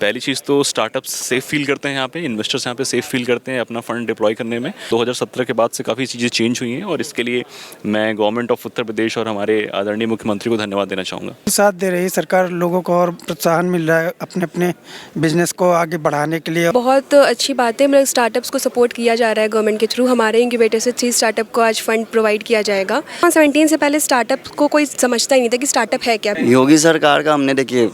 पहली चीज़ तो startups safe feel करते हैं, यहाँ पे इन्वेस्टर्स यहाँ पे सेफ फील करते हैं अपना फंड डिप्लॉय करने में। 2017 के बाद से काफ़ी चीज़ें चेंज हुई हैं और इसके लिए मैं गवर्नमेंट ऑफ उत्तर प्रदेश और हमारे आदरणीय मुख्यमंत्री को धन्यवाद देना चाहूँगा। साथ दे रही सरकार, लोगों को और प्रोत्साहन मिल रहा है अपने अपने बिजनेस को आगे बढ़ाने के लिए। बहुत अच्छी बात है, मतलब स्टार्टअप्स को सपोर्ट किया जा रहा है गवर्नमेंट के थ्रू। हमारे इंक्यूबेटर से 30 स्टार्टअप को आज फंड प्रोवाइड किया जाएगा। 17 से पहले स्टार्टअप को कोई समझता ही नहीं था कि स्टार्टअप है क्या। योगी सरकार का हमने देखिए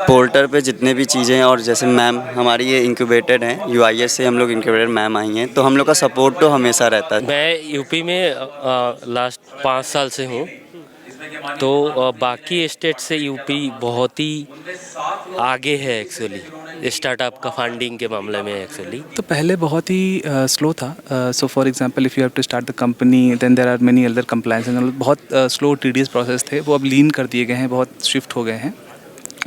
पोर्टल पे जितने भी चीज़ें हैं, और जैसे मैम हमारी ये इंक्यूबेटेड हैं, यूआईएस से हम लोग इंक्यूबेटेड मैम आई हैं, तो हम लोग का सपोर्ट तो हमेशा रहता है। मैं यूपी में लास्ट 5 साल से हूँ, तो बाकी स्टेट से यूपी बहुत ही आगे है एक्चुअली स्टार्टअप का फंडिंग के मामले में एक्चुअली। तो पहले बहुत ही स्लो था। So for example if you have to start the company then there are many other compliance and बहुत स्लो टीडियस प्रोसेस थे, वो अब लीन कर दिए गए हैं, बहुत शिफ्ट हो गए हैं।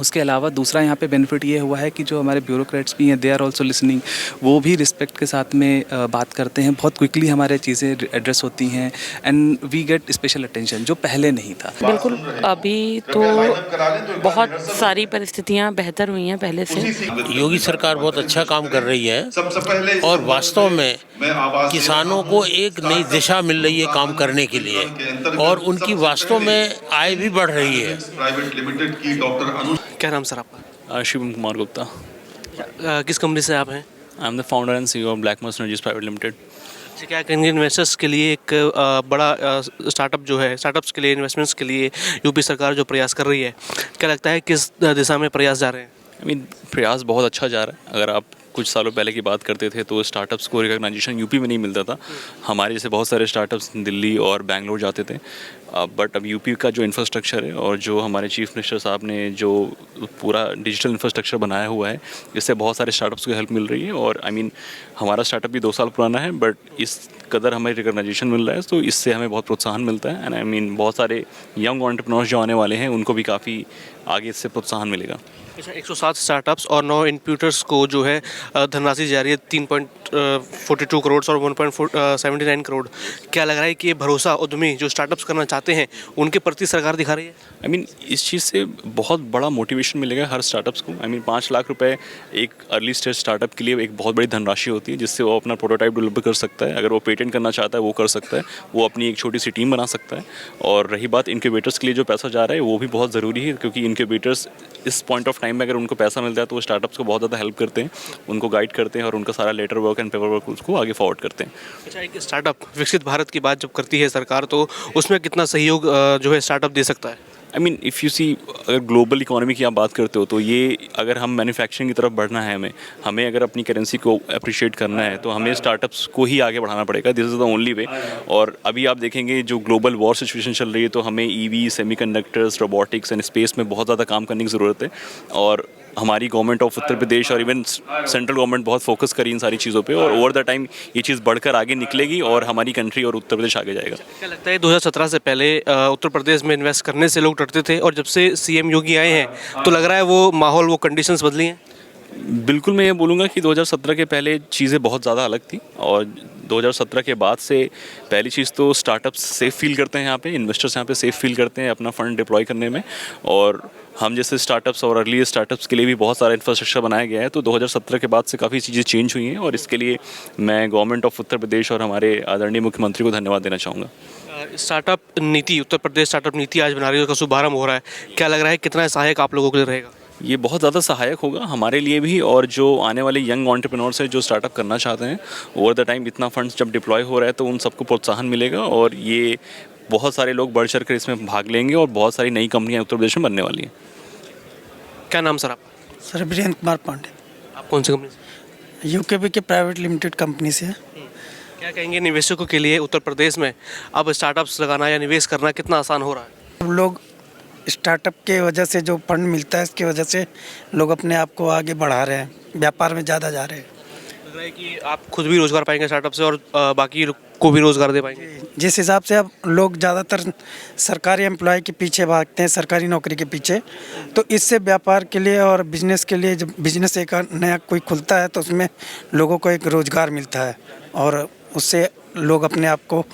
उसके अलावा दूसरा यहाँ पे बेनिफिट ये हुआ है कि जो हमारे ब्यूरोक्रेट्स भी हैं, दे आर ऑल्सो लिसनिंग। वो भी रिस्पेक्ट के साथ में बात करते हैं, बहुत क्विकली हमारे चीज़ें एड्रेस होती हैं and we get special attention, जो पहले नहीं था। बिल्कुल, अभी तो बहुत सारी परिस्थितियाँ बेहतर हुई हैं पहले से। योगी सरकार बहुत अच्छा काम कर रही है और वास्तव में किसानों को एक नई दिशा मिल रही है काम करने के लिए, और उनकी वास्तव में आय भी बढ़ रही है। क्या नाम सर आपका? शिवम कुमार गुप्ता। किस कंपनी से आप हैं? I am the founder and CEO of black must energies private limited. अच्छा, क्या कहेंगे इन्वेस्टर्स के लिए एक बड़ा स्टार्टअप जो है, स्टार्टअप्स के लिए, इन्वेस्टमेंट्स के लिए यूपी सरकार जो प्रयास कर रही है, क्या लगता है किस दिशा में प्रयास जा रहे हैं? आई मीन प्रयास बहुत अच्छा जा रहा है। अगर आप कुछ सालों पहले की बात करते थे तो स्टार्टअप्स को रिकॉग्नाइजेशन यूपी में नहीं मिलता था। हमारे जैसे बहुत सारे स्टार्टअप्स दिल्ली और बेंगलोर जाते थे, बट अब यूपी का जो इंफ्रास्ट्रक्चर है और जो हमारे चीफ मिनिस्टर साहब ने जो पूरा डिजिटल इंफ्रास्ट्रक्चर बनाया हुआ है, इससे बहुत सारे स्टार्टअप्स को हेल्प मिल रही है। और आई मीन हमारा स्टार्टअप भी 2 साल पुराना है, बट इस कदर हमें रिकॉग्नाइजेशन मिल रहा है, तो इससे हमें बहुत प्रोत्साहन मिलता है। एंड आई मीन बहुत सारे यंग एंटरप्रेन्योर्स जो आने वाले हैं, उनको भी काफ़ी आगे इससे प्रोत्साहन मिलेगा। अच्छा, 107 स्टार्टअप्स और 9 इंक्यूबेटर्स को जो है धनराशि जा रही है 3.42 करोड़ और 1.79 करोड़। क्या लग रहा है कि ये भरोसा उद्यमी जो स्टार्टअप्स करना चाहते हैं उनके प्रति सरकार दिखा रही है? आई मीन इस चीज़ से बहुत बड़ा मोटिवेशन मिलेगा हर स्टार्टअप्स को। आई मीन 5 लाख रुपए एक अर्ली स्टेज स्टार्टअप के लिए एक बहुत बड़ी धनराशि होती है, जिससे वो अपना प्रोटोटाइप डेवलप कर सकता है। अगर वो पेटेंट करना चाहता है वो कर सकता है, वो अपनी एक छोटी सी टीम बना सकता है। और रही बात इनक्यूबेटर्स के लिए जो पैसा जा रहा है, वो भी बहुत ज़रूरी है, क्योंकि इनक्यूबेटर्स इस पॉइंट ऑफ टाइम में अगर उनको पैसा मिलता है तो वो स्टार्टअप्स को बहुत ज़्यादा हेल्प करते हैं, उनको गाइड करते हैं और उनका सारा letter work and paper work उसको आगे फॉरवर्ड करते हैं। अच्छा, एक स्टार्टअप विकसित भारत की बात जब करती है सरकार, तो उसमें कितना सहयोग जो है स्टार्टअप दे सकता है? I mean if you see, अगर ग्लोबल इकोनॉमी की आप बात करते हो तो ये अगर हम मैन्युफैक्चरिंग की तरफ बढ़ना है, हमें अगर अपनी करेंसी को अप्रिशिएट करना है तो हमें स्टार्टअप्स को ही आगे बढ़ाना पड़ेगा। This is the only way. और अभी आप देखेंगे जो ग्लोबल वॉर सिचुएशन चल रही है, तो हमें EV, semiconductors, robotics and space में बहुत ज़्यादा काम करने की ज़रूरत है। और हमारी गवर्नमेंट ऑफ उत्तर प्रदेश और इवन सेंट्रल गवर्नमेंट बहुत फोकस करी इन सारी चीज़ों पे, और ओवर द टाइम ये चीज़ बढ़कर आगे निकलेगी और हमारी कंट्री और उत्तर प्रदेश आगे जाएगा। क्या लगता है 2017 से पहले उत्तर प्रदेश में इन्वेस्ट करने से लोग डरते थे, और जब से सीएम योगी आए हैं तो लग रहा है वो माहौल, वो कंडीशंस बदली हैं? बिल्कुल, मैं ये बोलूँगा कि 2017 के पहले चीज़ें बहुत ज़्यादा अलग थी, और 2017 के बाद से पहली चीज़ तो स्टार्टअप्स सेफ फील करते हैं, यहाँ पे इन्वेस्टर्स यहाँ पे सेफ फील करते हैं अपना फंड डिप्लॉय करने में। और हम जैसे स्टार्टअप्स और अर्ली स्टार्टअप्स के लिए भी बहुत सारा इंफ्रास्ट्रक्चर बनाया गया है, तो 2017 के बाद से काफ़ी चीज़ें चेंज हुई हैं, और इसके लिए मैं गवर्नमेंट ऑफ उत्तर प्रदेश और हमारे आदरणीय मुख्यमंत्री को धन्यवाद देना चाहूँगा। स्टार्टअप नीति, उत्तर प्रदेश स्टार्टअप नीति आज बना रही है, उसका शुभारंभ हो रहा है। क्या लग रहा है कितना सहायक आप लोगों के लिए रहेगा? ये बहुत ज़्यादा सहायक होगा हमारे लिए भी, और जो आने वाले यंग एंटरप्रेन्योर्स हैं जो स्टार्टअप करना चाहते हैं, ओवर द टाइम इतना फंड्स जब डिप्लॉय हो रहा है तो उन सबको प्रोत्साहन मिलेगा, और ये बहुत सारे लोग बढ़ चढ़ कर इसमें भाग लेंगे और बहुत सारी नई कंपनियां उत्तर प्रदेश में बनने वाली हैं। क्या नाम सर आप? सर वीरेंद्र कुमार पांडे। आप कौन सी कंपनी से? यूकेबी के प्राइवेट लिमिटेड कंपनी से। क्या कहेंगे निवेशकों के लिए उत्तर प्रदेश में अब स्टार्टअप्स लगाना या निवेश करना कितना आसान हो रहा है? अब लोग स्टार्टअप के वजह से जो फंड मिलता है, इसकी वजह से लोग अपने आप को आगे बढ़ा रहे हैं, व्यापार में ज़्यादा जा रहे हैं। लग रहा है कि आप खुद भी रोजगार पाएंगे स्टार्टअप से, और बाकी को भी रोजगार दे पाएंगे। जिस हिसाब से अब लोग ज़्यादातर सरकारी एम्प्लॉय के पीछे भागते हैं, सरकारी नौकरी के पीछे, तो इससे व्यापार के लिए और बिजनेस के लिए, जब बिजनेस एक नया कोई खुलता है तो उसमें लोगों को एक रोज़गार मिलता है, और उससे लोग अपने आप को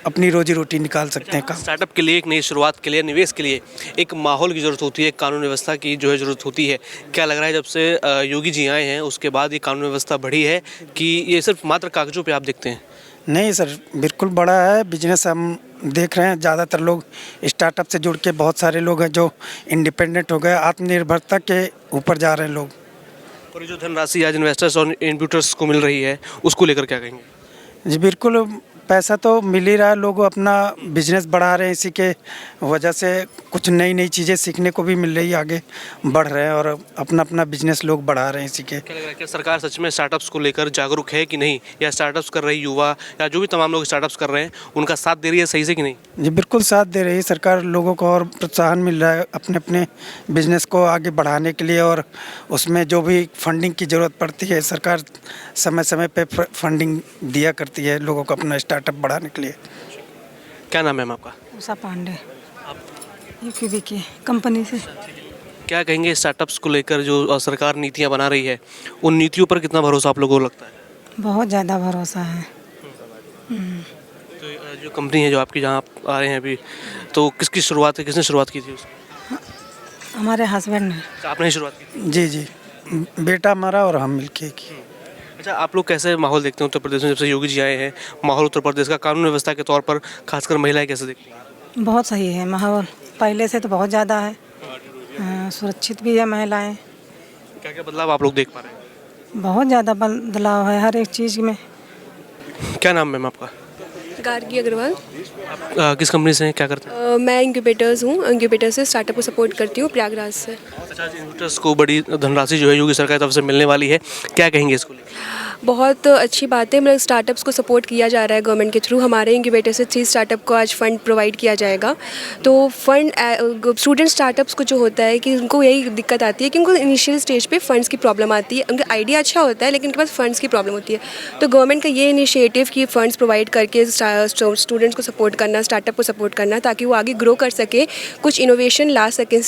अपनी रोजी रोटी निकाल सकते हैं। काम स्टार्टअप के लिए, एक नई शुरुआत के लिए, निवेश के लिए एक माहौल की ज़रूरत होती है, एक कानून व्यवस्था की जो है ज़रूरत होती है। क्या लग रहा है जब से योगी जी आए हैं उसके बाद ये कानून व्यवस्था बढ़ी है कि ये सिर्फ मात्र कागजों पे आप देखते हैं? नहीं सर, बिल्कुल बड़ा है बिजनेस। हम देख रहे हैं ज़्यादातर लोग स्टार्टअप से जुड़ के, बहुत सारे लोग हैं जो इंडिपेंडेंट हो गए, आत्मनिर्भरता के ऊपर जा रहे हैं लोग। और ये जो धनराशि आज इन्वेस्टर्स और इन्वेस्टर्स को मिल रही है उसको लेकर क्या कहेंगे? जी बिल्कुल, पैसा तो मिल ही रहा है, लोग अपना बिजनेस बढ़ा रहे हैं, इसी के वजह से कुछ नई नई चीज़ें सीखने को भी मिल रही है, आगे बढ़ रहे हैं और अपना अपना बिजनेस लोग बढ़ा रहे हैं इसी के। क्या लग रहा है, क्या सरकार सच में स्टार्टअप्स को लेकर जागरूक है कि नहीं, या स्टार्टअप्स कर रही युवा या जो भी तमाम लोग स्टार्टअप्स कर रहे हैं उनका साथ दे रही है सही से कि नहीं? जी बिल्कुल साथ दे रही है सरकार, लोगों को और प्रोत्साहन मिल रहा है अपने अपने बिजनेस को आगे बढ़ाने के लिए, और उसमें जो भी फंडिंग की ज़रूरत पड़ती है सरकार समय समय पे फंडिंग दिया करती है लोगों को अपना स्टार्टअप बढ़ाने के लिए। क्या नाम है मैम आपका? उषा पांडे, यूपीबी की कंपनी से। क्या कहेंगे स्टार्टअप्स को लेकर जो सरकार नीतियाँ बना रही है, उन नीतियों पर कितना भरोसा आप लोगों को लगता है? बहुत ज़्यादा भरोसा है। तो जो कंपनी है जो आपकी, जहाँ आप आ रहे हैं अभी, तो किसकी शुरुआत है, किसने शुरुआत की थी उसकी? हमारे हस्बैंड ने। आपने ही शुरुआत की थी? जी जी, बेटा हमारा और हम मिलके की। अच्छा, आप लोग कैसे माहौल देखते हैं उत्तर प्रदेश में जब से योगी जी आए हैं? माहौल उत्तर प्रदेश का कानून व्यवस्था के तौर पर खासकर महिलाएं कैसे देखती हैं? बहुत सही है माहौल, पहले से तो बहुत ज़्यादा है। सुरक्षित भी है महिलाएं। क्या क्या बदलाव आप लोग देख पा रहे हैं? बहुत ज़्यादा बदलाव है हर एक चीज़ में। क्या नाम मैम आपका? गार्गी अग्रवाल। आप किस कंपनी से हैं, क्या करते हैं? मैं इंक्यूबेटर्स हूँ, इंक्यूबेटर से स्टार्टअप को सपोर्ट करती हूँ प्रयागराज से। अच्छा, इन्वेस्टर्स को बड़ी धनराशि जो है योगी सरकार की तरफ से मिलने वाली है, क्या कहेंगे इसको लेकर? बहुत अच्छी बात है, मतलब स्टार्टअप्स को सपोर्ट किया जा रहा है गवर्नमेंट के थ्रू। हमारे इंक्यूबेटर से 3 स्टार्टअप को आज फंड प्रोवाइड किया जाएगा। तो फंड स्टूडेंट स्टार्टअप्स को जो होता है कि उनको यही दिक्कत आती है कि उनको इनिशियल स्टेज पे फंड्स की प्रॉब्लम आती है। उनका आइडिया अच्छा होता है लेकिन उनके पास फंड्स की प्रॉब्लम होती है। तो गवर्नमेंट का ये इनिशिएटिव कि फंड्स प्रोवाइड करके स्टूडेंट्स को सपोर्ट करना, स्टार्टअप को सपोर्ट करना, ताकि वो आगे ग्रो कर सके, कुछ इनोवेशन ला सके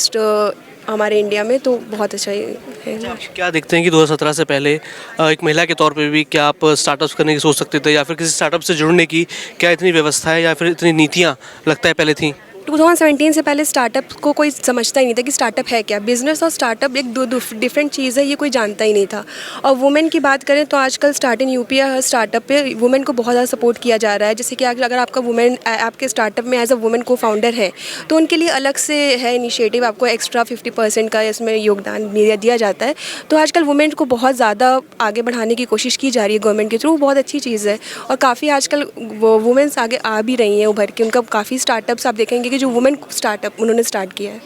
हमारे इंडिया में, तो बहुत अच्छा है। क्या देखते हैं कि 2017 से पहले एक महिला के तौर पे भी क्या आप स्टार्टअप्स करने की सोच सकते थे, या फिर किसी स्टार्टअप से जुड़ने की क्या इतनी व्यवस्था है या फिर इतनी नीतियाँ लगता है पहले थी? 2017 से पहले स्टार्टअप को कोई समझता ही नहीं था कि स्टार्टअप है क्या। बिजनेस और स्टार्टअप एक दो डिफरेंट चीज़ है, ये कोई जानता ही नहीं था। और वुमेन की बात करें तो आजकल स्टार्ट इन यूपी या स्टार्टअप पे वुमेन को बहुत ज़्यादा सपोर्ट किया जा रहा है। जैसे कि अगर आपका वुमेन आपके स्टार्टअप में एज अ वुमेन को फाउंडर है तो उनके लिए अलग से है इनिशिएटिव, आपको एक्स्ट्रा 50% का इसमें योगदान दिया जाता है। तो आजकल वुमेन को बहुत ज़्यादा आगे बढ़ाने की कोशिश की जा रही है गवर्नमेंट के थ्रू, बहुत अच्छी चीज़ है। और काफ़ी आजकल वुमेन्स आगे आ भी रही हैं उभर के। उनका काफ़ी स्टार्टअप्स आप देखेंगे कि जो वुमेन स्टार्टअप उन्होंने स्टार्ट किया है।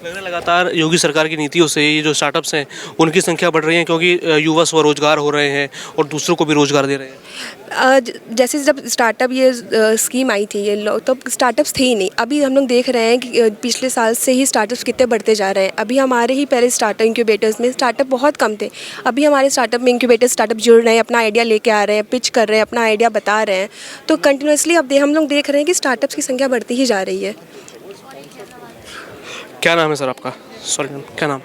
लग रहा है लगातार योगी सरकार की नीतियों से ये जो स्टार्टअप्स हैं उनकी संख्या बढ़ रही है, क्योंकि युवा स्वरोजगार हो रहे हैं और दूसरों को भी रोजगार दे रहे हैं। जैसे जब स्टार्टअप ये स्कीम आई थी, ये तो स्टार्टअप्स थे ही नहीं। अभी हम लोग देख रहे हैं कि पिछले साल से ही स्टार्टअप्स कितने बढ़ते जा रहे हैं। अभी हमारे ही पहले स्टार्टअप इंक्यूबेटर्स में स्टार्टअप बहुत कम थे। अभी हमारे स्टार्टअप में इंक्यूबेटर स्टार्टअप जुड़ रहे हैं, अपना आइडिया लेके आ रहे हैं, पिच कर रहे हैं, अपना आइडिया बता रहे हैं। तो कंटिन्यूसली अब हम लोग देख रहे हैं कि स्टार्टअप्स की संख्या बढ़ती ही जा रही है। क्या नाम है सर आपका? सॉरी मैम, क्या नाम?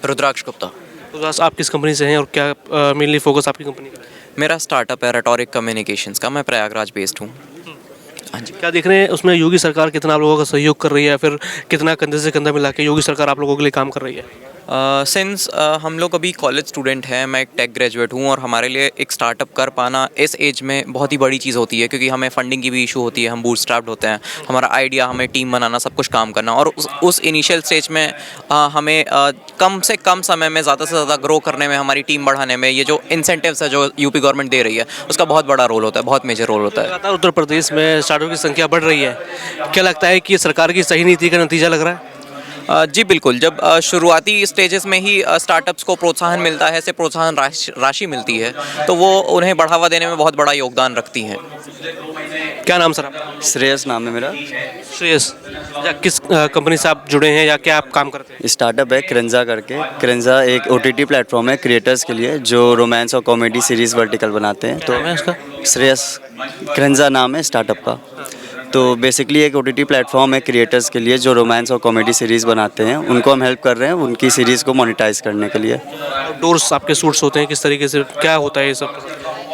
रुद्राक्ष गुप्ता। रुद्राक्ष, आप किस कंपनी से हैं और क्या मेनली फोकस आपकी कंपनी का? मेरा स्टार्टअप है रेटोरिक कम्युनिकेशंस का, मैं प्रयागराज बेस्ड हूँ। हाँ जी। क्या देख रहे हैं उसमें योगी सरकार कितना आप लोगों का सहयोग कर रही है, फिर कितना कंधे से कंधा मिला के योगी सरकार आप लोगों के लिए काम कर रही है? सिंस हम लोग अभी कॉलेज स्टूडेंट हैं, मैं एक टेक ग्रेजुएट हूँ, और हमारे लिए एक स्टार्टअप कर पाना इस एज में बहुत ही बड़ी चीज़ होती है, क्योंकि हमें फंडिंग की भी इशू होती है। हम बूटस्ट्रैप्ड होते हैं, हमारा आइडिया, हमें टीम बनाना, सब कुछ काम करना, और उस इनिशियल स्टेज में हमें कम से कम समय में ज़्यादा से ज़्यादा ग्रो करने में, हमारी टीम बढ़ाने में, ये जो इंसेंटिव्स है जो यूपी गवर्नमेंट दे रही है उसका बहुत बड़ा रोल होता है, बहुत मेजर रोल होता है। लगातार उत्तर प्रदेश में स्टार्टअप की संख्या बढ़ रही है, क्या लगता है कि सरकार की सही नीति का नतीजा लग रहा है? जी बिल्कुल, जब शुरुआती स्टेजेस में ही स्टार्टअप्स को प्रोत्साहन मिलता है, से प्रोत्साहन राशि मिलती है, तो वो उन्हें बढ़ावा देने में बहुत बड़ा योगदान रखती हैं। क्या नाम सर आपका? श्रेयस नाम है मेरा। श्रेयस, या किस कंपनी से आप जुड़े हैं या क्या आप काम करते हैं? स्टार्टअप है क्रेंजा करके। क्रेंजा एक OTT प्लेटफॉर्म है क्रिएटर्स के लिए जो रोमांस और कॉमेडी सीरीज़ वर्टिकल बनाते हैं। तो इसका श्रेयस क्रेंजा नाम है स्टार्टअप का। तो बेसिकली एक OTT प्लेटफॉर्म है क्रिएटर्स के लिए जो रोमांस और कॉमेडी सीरीज़ बनाते हैं, उनको हम हेल्प कर रहे हैं उनकी सीरीज़ को मोनेटाइज करने के लिए। आउटडोर्स आपके शूट्स होते हैं, किस तरीके से क्या होता है ये सब?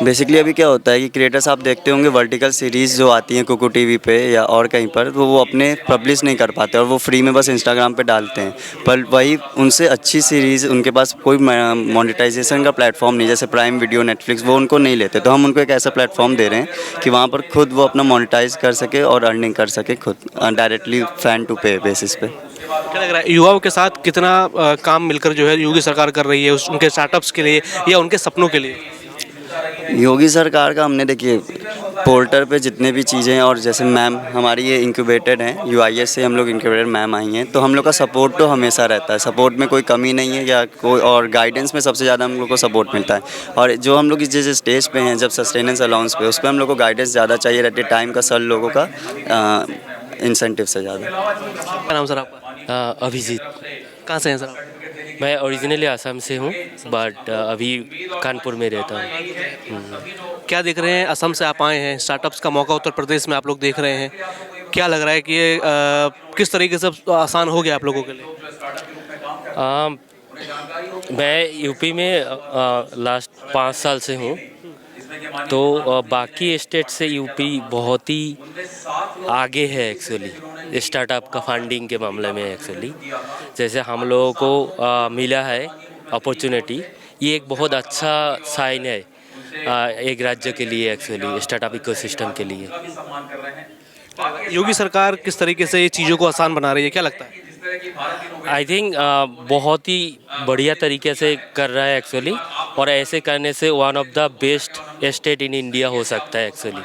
बेसिकली अभी क्या होता है कि क्रिएटर्स आप देखते होंगे वर्टिकल सीरीज़ जो आती हैं कुकू टीवी पे या और कहीं पर, तो वो अपने पब्लिश नहीं कर पाते और वो फ्री में बस इंस्टाग्राम पे डालते हैं। पर वही उनसे अच्छी सीरीज़ उनके पास कोई मोनेटाइजेशन का प्लेटफॉर्म नहीं, जैसे प्राइम वीडियो, नेटफ्लिक्स, वो उनको नहीं लेते। तो हम उनको एक ऐसा प्लेटफॉर्म दे रहे हैं कि वहाँ पर खुद वो अपना मोनेटाइज कर सके और अर्निंग कर सके खुद डायरेक्टली फैन टू पे बेसिस पे। क्या लग रहा है युवाओं के साथ कितना काम मिलकर जो है योगी सरकार कर रही है उनके स्टार्टअप्स के लिए या उनके सपनों के लिए? योगी सरकार का हमने देखिए पोर्टल पे जितने भी चीज़ें हैं, और जैसे मैम हमारी ये इंक्यूबेटेड हैं, यूआईएस से हम लोग इंक्यूबेटेड मैम आई हैं, तो हम लोग का सपोर्ट तो हमेशा रहता है। सपोर्ट में कोई कमी नहीं है या कोई, और गाइडेंस में सबसे ज़्यादा हम लोग को सपोर्ट मिलता है। और जो हम लोग जिस स्टेज पे हैं, जब सस्टेनेंस अलाउंस पे, उस पर हम लोग को गाइडेंस ज़्यादा चाहिए रहती है टाइम का, सर लोगों का इंसेंटिव से ज़्यादा। क्या नाम सर आपका? अभिजीत। कहाँ से हैं सर आप? मैं ओरिजिनली आसाम से हूँ बट अभी कानपुर में रहता हूँ। क्या देख रहे हैं, असम से आप आए हैं, स्टार्टअप्स का मौका उत्तर प्रदेश में आप लोग देख रहे हैं, क्या लग रहा है कि ये किस तरीके से आसान हो गया आप लोगों के लिए? मैं यूपी में लास्ट 5 साल से हूँ, तो बाकी स्टेट से यूपी बहुत ही आगे है एक्चुअली स्टार्टअप का फंडिंग के मामले में। एक्चुअली जैसे हम लोगों को मिला है अपॉर्चुनिटी, ये एक बहुत अच्छा साइन है एक राज्य के लिए, एक्चुअली स्टार्टअप इकोसिस्टम के लिए। योगी सरकार किस तरीके से ये चीज़ों को आसान बना रही है, क्या लगता है? आई थिंक बहुत ही बढ़िया तरीके से कर रहा है एक्चुअली, और ऐसे करने से one of the best state in India हो सकता है एक्चुअली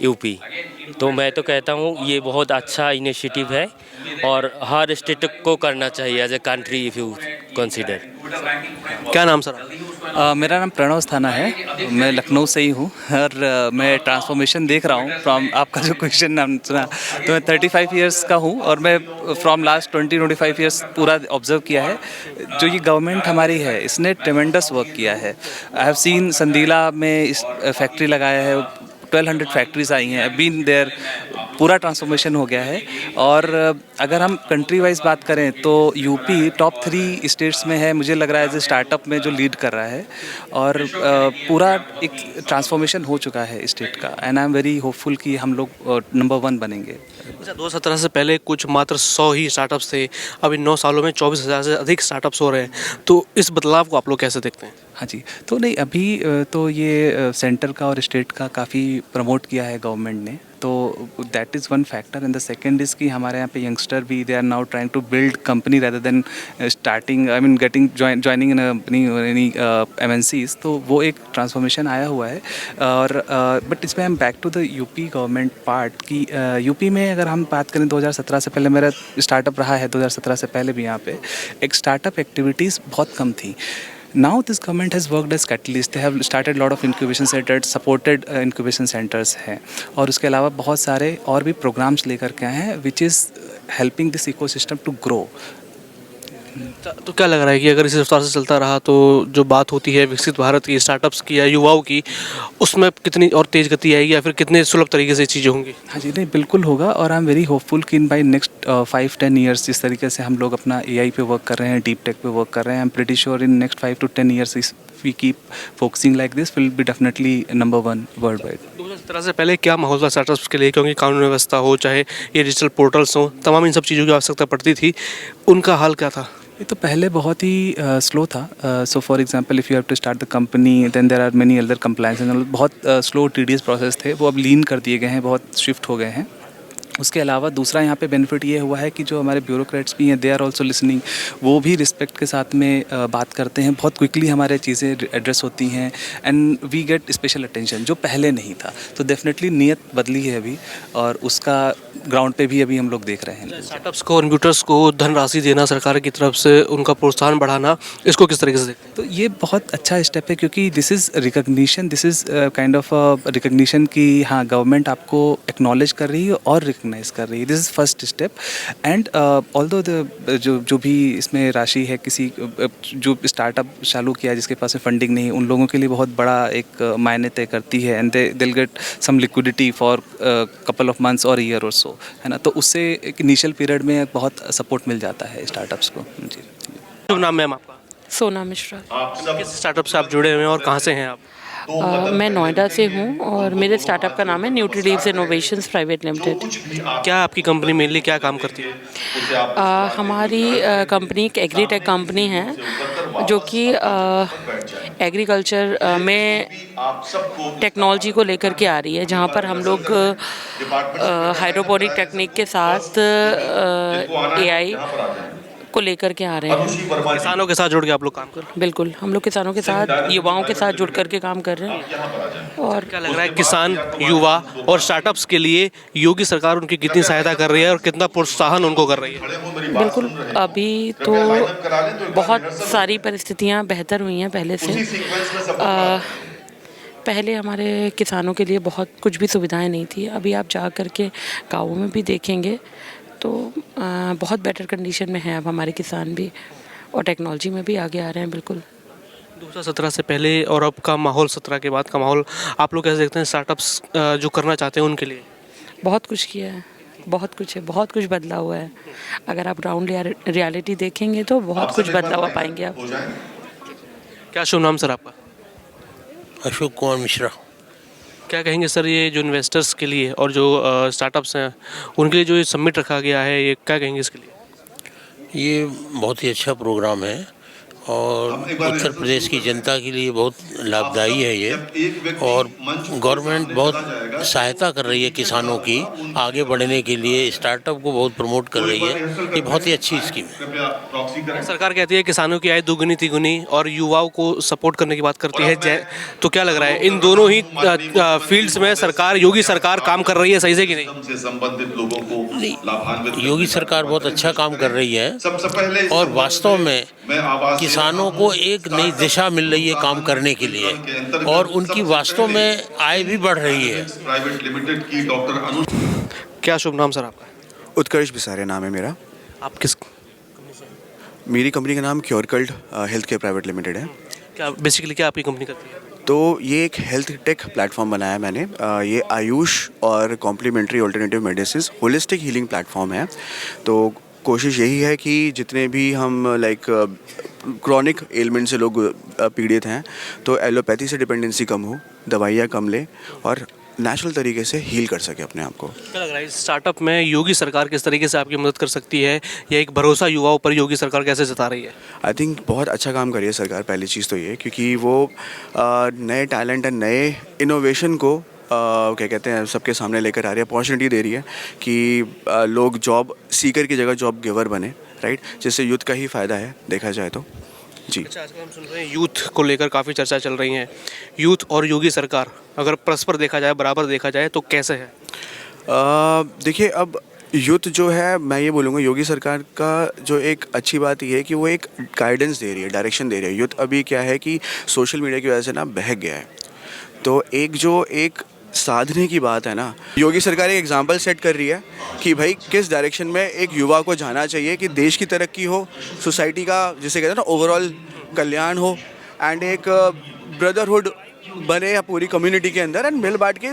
यूपी। तो मैं तो कहता हूँ ये बहुत अच्छा इनिशिएटिव है और हर स्टेट को करना चाहिए as a country if you consider. क्या नाम सर? मेरा नाम प्रणव स्थाना है, मैं लखनऊ से ही हूँ और मैं ट्रांसफॉर्मेशन देख रहा हूँ फ्रॉम, आपका जो क्वेश्चन नाम सुना, तो मैं 35 इयर्स का हूँ और मैं फ्रॉम लास्ट 20-25 इयर्स पूरा ऑब्जर्व किया है। जो ये गवर्नमेंट हमारी है इसने ट्रेमेंडस वर्क किया है। आई हैव सीन संदीला में इस फैक्ट्री लगाया है, 1200 फैक्ट्रीज आई हैं, बीन देयर, पूरा ट्रांसफॉर्मेशन हो गया है। और अगर हम कंट्री वाइज बात करें तो यूपी टॉप 3 स्टेट्स में है, मुझे लग रहा है एज ए स्टार्टअप में जो लीड कर रहा है, और पूरा एक ट्रांसफॉर्मेशन हो चुका है स्टेट का, and I am very hopeful कि हम लोग नंबर 1 बनेंगे। अच्छा, 2017 से पहले कुछ मात्र 100 ही स्टार्टअप्स थे, अभी 9 सालों में 24,000 से अधिक स्टार्टअप्स हो रहे हैं, तो इस बदलाव को आप लोग कैसे देखते हैं? हाँ जी, तो नहीं अभी तो ये सेंटर का और स्टेट का काफ़ी प्रमोट किया है गवर्नमेंट ने, तो that is one factor. And the second is कि हमारे यहाँ पे यंगस्टर भी they are now trying to build company rather than starting, I mean getting joining in any MNCs, तो वो एक ट्रांसफॉर्मेशन आया हुआ है। और बट इसमें हम back to the UP government part की, यूपी में अगर हम बात करें 2017 से पहले मेरा स्टार्टअप रहा है, 2017 से पहले भी यहाँ पे एक स्टार्टअप एक्टिविटीज़ बहुत कम थी। Now this government has worked as catalyst. They have started lot of incubation centers, supported incubation centers हैं, और उसके अलावा बहुत सारे और भी प्रोग्राम्स लेकर के आए हैं which is helping this ecosystem to grow. तो क्या लग रहा है कि अगर इस रफ्तार से चलता रहा तो जो बात होती है विकसित भारत की, स्टार्टअप्स की या युवाओं की, उसमें कितनी और तेज़ गति आएगी या फिर कितने सुलभ तरीके से चीज़ें होंगी? हाँ जी, नहीं बिल्कुल होगा, और आई एम वेरी होपफुल कि इन बाई नेक्स्ट 5-10 ईयर्स जिस तरीके से हम लोग अपना AI पे वर्क कर रहे हैं, डीप टेक पे वर्क कर रहे हैं, I am pretty sure in next 5 to 10 years if we keep focusing like this will be definitely number 1 world wide. 2017 से पहले क्या माहौल था स्टार्टअप्स के लिए, क्योंकि कानून व्यवस्था हो, चाहे ये डिजिटल पोर्टल्स हो, तमाम इन सब चीज़ों की आवश्यकता पड़ती थी, उनका हाल क्या था? ये तो पहले बहुत ही स्लो था। So for example if you have to start the company then there are many other compliance, बहुत स्लो टीडियस प्रोसेस थे, वो अब लीन कर दिए गए हैं, बहुत शिफ्ट हो गए हैं। उसके अलावा दूसरा यहाँ पे बेनिफिट ये हुआ है कि जो हमारे ब्यूरोक्रेट्स भी हैं दे आर ऑल्सो लिसनिंग, वो भी रिस्पेक्ट के साथ में बात करते हैं, बहुत क्विकली हमारे चीज़ें एड्रेस होती हैं and we get special attention, जो पहले नहीं था। तो डेफिनेटली नीयत बदली है अभी, और उसका ग्राउंड पे भी अभी हम लोग देख रहे हैं। स्टार्टअप्स को, इन्वेस्टर्स को धनराशि देना सरकार की तरफ से, उनका प्रोत्साहन बढ़ाना, इसको किस तरीके से देखते हैं? तो ये बहुत अच्छा स्टेप है, क्योंकि this is recognition, this is kind of recognition कि हाँ गवर्नमेंट आपको एक्नॉलेज कर रही है और रिकग्नाइज कर रही है। This is first step. And although जो भी इसमें राशि है, किसी जो स्टार्टअप चालू किया जिसके पास फंडिंग नहीं, उन लोगों के लिए बहुत बड़ा एक मायने तय करती है, and they will get some liquidity for couple of months और ईयर और सो, है ना। तो उससे एक इनिशियल पीरियड में बहुत सपोर्ट मिल जाता है स्टार्टअप्स को। जी। शुभ नाम मैम आपका? सोना मिश्रा। किस स्टार्टअप से आप जुड़े हुए हैं और कहाँ से हैं आप? मैं नोएडा से हूँ और मेरे स्टार्टअप का नाम है न्यूट्रीलीव्स इनोवेशंस प्राइवेट लिमिटेड। क्या आपकी कंपनी मेनली क्या काम करती है? हमारी कंपनी एक एग्रीटेक कंपनी है जो कि एग्रीकल्चर में टेक्नोलॉजी को लेकर के आ रही है, जहाँ पर हम लोग हाइड्रोपोनिक टेक्निक के साथ एआई को लेकर के आ रहे हैं। किसानों के साथ जुड़ के आप लोग काम कर रहे हैं? बिल्कुल, हम लोग किसानों के साथ, युवाओं के साथ जुड़ करके काम कर रहे हैं। और क्या लग रहा है किसान, युवा और स्टार्टअप्स के लिए योगी सरकार उनकी कितनी सहायता कर रही है और कितना प्रोत्साहन उनको कर रही है? बिल्कुल, अभी तो बहुत सारी परिस्थितियां बेहतर हुई हैं पहले से। पहले हमारे किसानों के लिए बहुत कुछ भी सुविधाएं नहीं थी। अभी आप जा कर के गाँवों में भी देखेंगे तो बहुत बेटर कंडीशन में हैं अब हमारे किसान भी, और टेक्नोलॉजी में भी आगे आ रहे हैं। बिल्कुल 2017 से पहले और अब का माहौल, 17 के बाद का माहौल आप लोग कैसे देखते हैं? स्टार्टअप्स जो करना चाहते हैं उनके लिए बहुत कुछ किया है, बहुत कुछ है, बहुत कुछ बदला हुआ है। अगर आप ग्राउंड रियलिटी देखेंगे तो बहुत कुछ बदला हुआ पाएंगे आप। क्या शुभ नाम सर आपका? अशोक कुमार मिश्रा। क्या कहेंगे सर, ये जो इन्वेस्टर्स के लिए और जो स्टार्टअप्स हैं उनके लिए जो ये समिट रखा गया है, ये क्या कहेंगे इसके लिए? ये बहुत ही अच्छा प्रोग्राम है और उत्तर प्रदेश की जनता के लिए बहुत लाभदायी है ये, और गवर्नमेंट बहुत सहायता कर रही है किसानों की आगे बढ़ने के लिए, स्टार्टअप को बहुत प्रमोट कर रही है। ये बहुत ही अच्छी स्कीम है। सरकार कहती है किसानों की आय दुगुनी तिगुनी और युवाओं को सपोर्ट करने की बात करती है, तो क्या लग रहा है इन दोनों ही फील्ड्स में सरकार, योगी सरकार काम कर रही है सही से कि नहीं? योगी सरकार बहुत अच्छा काम कर रही है और वास्तव में किसानों को एक नई दिशा मिल रही है काम करने के लिए, और उनकी वास्तव में आय भी बढ़ रही है। क्या शुभ नाम सर आपका? उत्कर्ष बिसारिया नाम है मेरा। आप किस? मेरी कंपनी का नाम क्योरकल्ट हेल्थ केयर प्राइवेट लिमिटेड है। क्या बेसिकली क्या आपकी कंपनी करती है? तो ये एक हेल्थ टेक प्लेटफॉर्म बनाया है मैंने। ये आयुष और complementary alternative medicine holistic healing platform है। तो कोशिश यही है कि जितने भी हम क्रॉनिक एलिमेंट से लोग पीड़ित हैं, तो एलोपैथी से डिपेंडेंसी कम हो, दवाइयाँ कम लें और नेचुरल तरीके से हील कर सके अपने आप को। क्या लग रहा है इस स्टार्टअप में योगी सरकार किस तरीके से आपकी मदद कर सकती है, या एक भरोसा युवाओं पर योगी सरकार कैसे जता रही है? आई थिंक बहुत अच्छा काम कर रही है सरकार। पहली चीज़ तो ये, क्योंकि वो नए टैलेंट एंड नए इनोवेशन को क्या कहते हैं सबके सामने लेकर आ रही है, अपॉर्चुनिटी दे रही है कि लोग जॉब सीकर की जगह जॉब गिवर बने, राइट, जिससे यूथ का ही फ़ायदा है देखा जाए तो। जी। अच्छा, आजकल हम सुन रहे हैं यूथ को लेकर काफ़ी चर्चा चल रही है। यूथ और योगी सरकार अगर परस्पर देखा जाए, बराबर देखा जाए तो कैसे है? देखिए, अब यूथ जो है, मैं ये बोलूँगा योगी सरकार का जो एक अच्छी बात ये है कि वो एक गाइडेंस दे रही है, डायरेक्शन दे रही है। यूथ अभी क्या है कि सोशल मीडिया की वजह से ना बहक गया है, तो एक साधने की बात है ना, योगी सरकार एक एग्जांपल सेट कर रही है कि भाई किस डायरेक्शन में एक युवा को जाना चाहिए कि देश की तरक्की हो, सोसाइटी का जिसे कहते हैं ना ओवरऑल कल्याण हो, एंड एक ब्रदरहुड बने या पूरी कम्युनिटी के अंदर, एंड मिल बांट के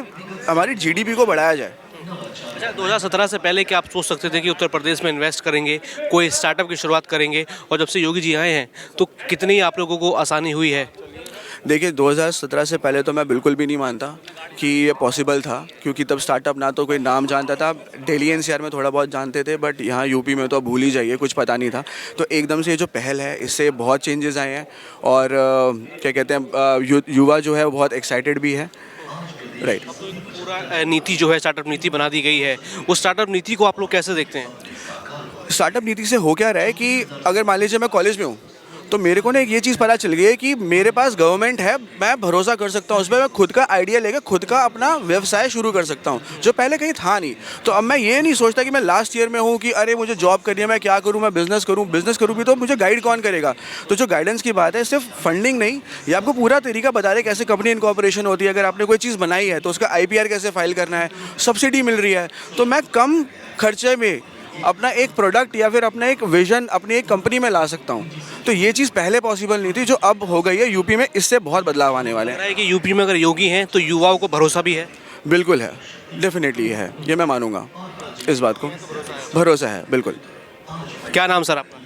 हमारी जीडीपी को बढ़ाया जाए। अच्छा, 2017 से पहले क्या आप सोच सकते थे कि उत्तर प्रदेश में इन्वेस्ट करेंगे, कोई स्टार्टअप की शुरुआत करेंगे, और जब से योगी जी आए हैं तो कितनी आप लोगों को आसानी हुई है? देखिए, 2017 से पहले तो मैं बिल्कुल भी नहीं मानता कि ये पॉसिबल था, क्योंकि तब स्टार्टअप ना तो कोई नाम जानता था। दिल्ली एनसीआर में थोड़ा बहुत जानते थे, बट यहाँ यूपी में तो भूल ही जाइए, कुछ पता नहीं था। तो एकदम से ये जो पहल है, इससे बहुत चेंजेस आए हैं, और क्या कहते हैं युवा जो है वो बहुत एक्साइटेड भी है, राइट। पूरा नीति जो है स्टार्टअप नीति बना दी गई है, उस स्टार्टअप नीति को आप लोग कैसे देखते हैं? स्टार्टअप नीति से हो क्या रहा है कि अगर मान लीजिए मैं कॉलेज में हूँ, तो मेरे को ना एक ये चीज़ पता चल गई है कि मेरे पास गवर्नमेंट है, मैं भरोसा कर सकता हूँ उस पर, मैं खुद का आइडिया लेकर खुद का अपना व्यवसाय शुरू कर सकता हूँ, जो पहले कहीं था नहीं। तो अब मैं ये नहीं सोचता कि मैं लास्ट ईयर में हूँ कि अरे मुझे जॉब करनी है, मैं क्या करूँ, मैं बिज़नेस करूँ भी तो मुझे गाइड कौन करेगा। तो जो गाइडेंस की बात है, सिर्फ फंडिंग नहीं, ये आपको पूरा तरीका बता रहे कैसे कंपनी इनकॉर्पोरेशन होती है, अगर आपने कोई चीज़ बनाई है तो उसका IPR कैसे फाइल करना है, सब्सिडी मिल रही है, तो मैं कम खर्चे में अपना एक प्रोडक्ट या फिर अपना एक विजन अपनी एक कंपनी में ला सकता हूँ। तो ये चीज़ पहले पॉसिबल नहीं थी, जो अब हो गई है यूपी में, इससे बहुत बदलाव आने वाले हैं। कि यूपी में अगर योगी हैं तो युवाओं को भरोसा भी है? बिल्कुल है, डेफिनेटली है, ये मैं मानूंगा, इस बात को भरोसा है, बिल्कुल। क्या नाम सर आपका?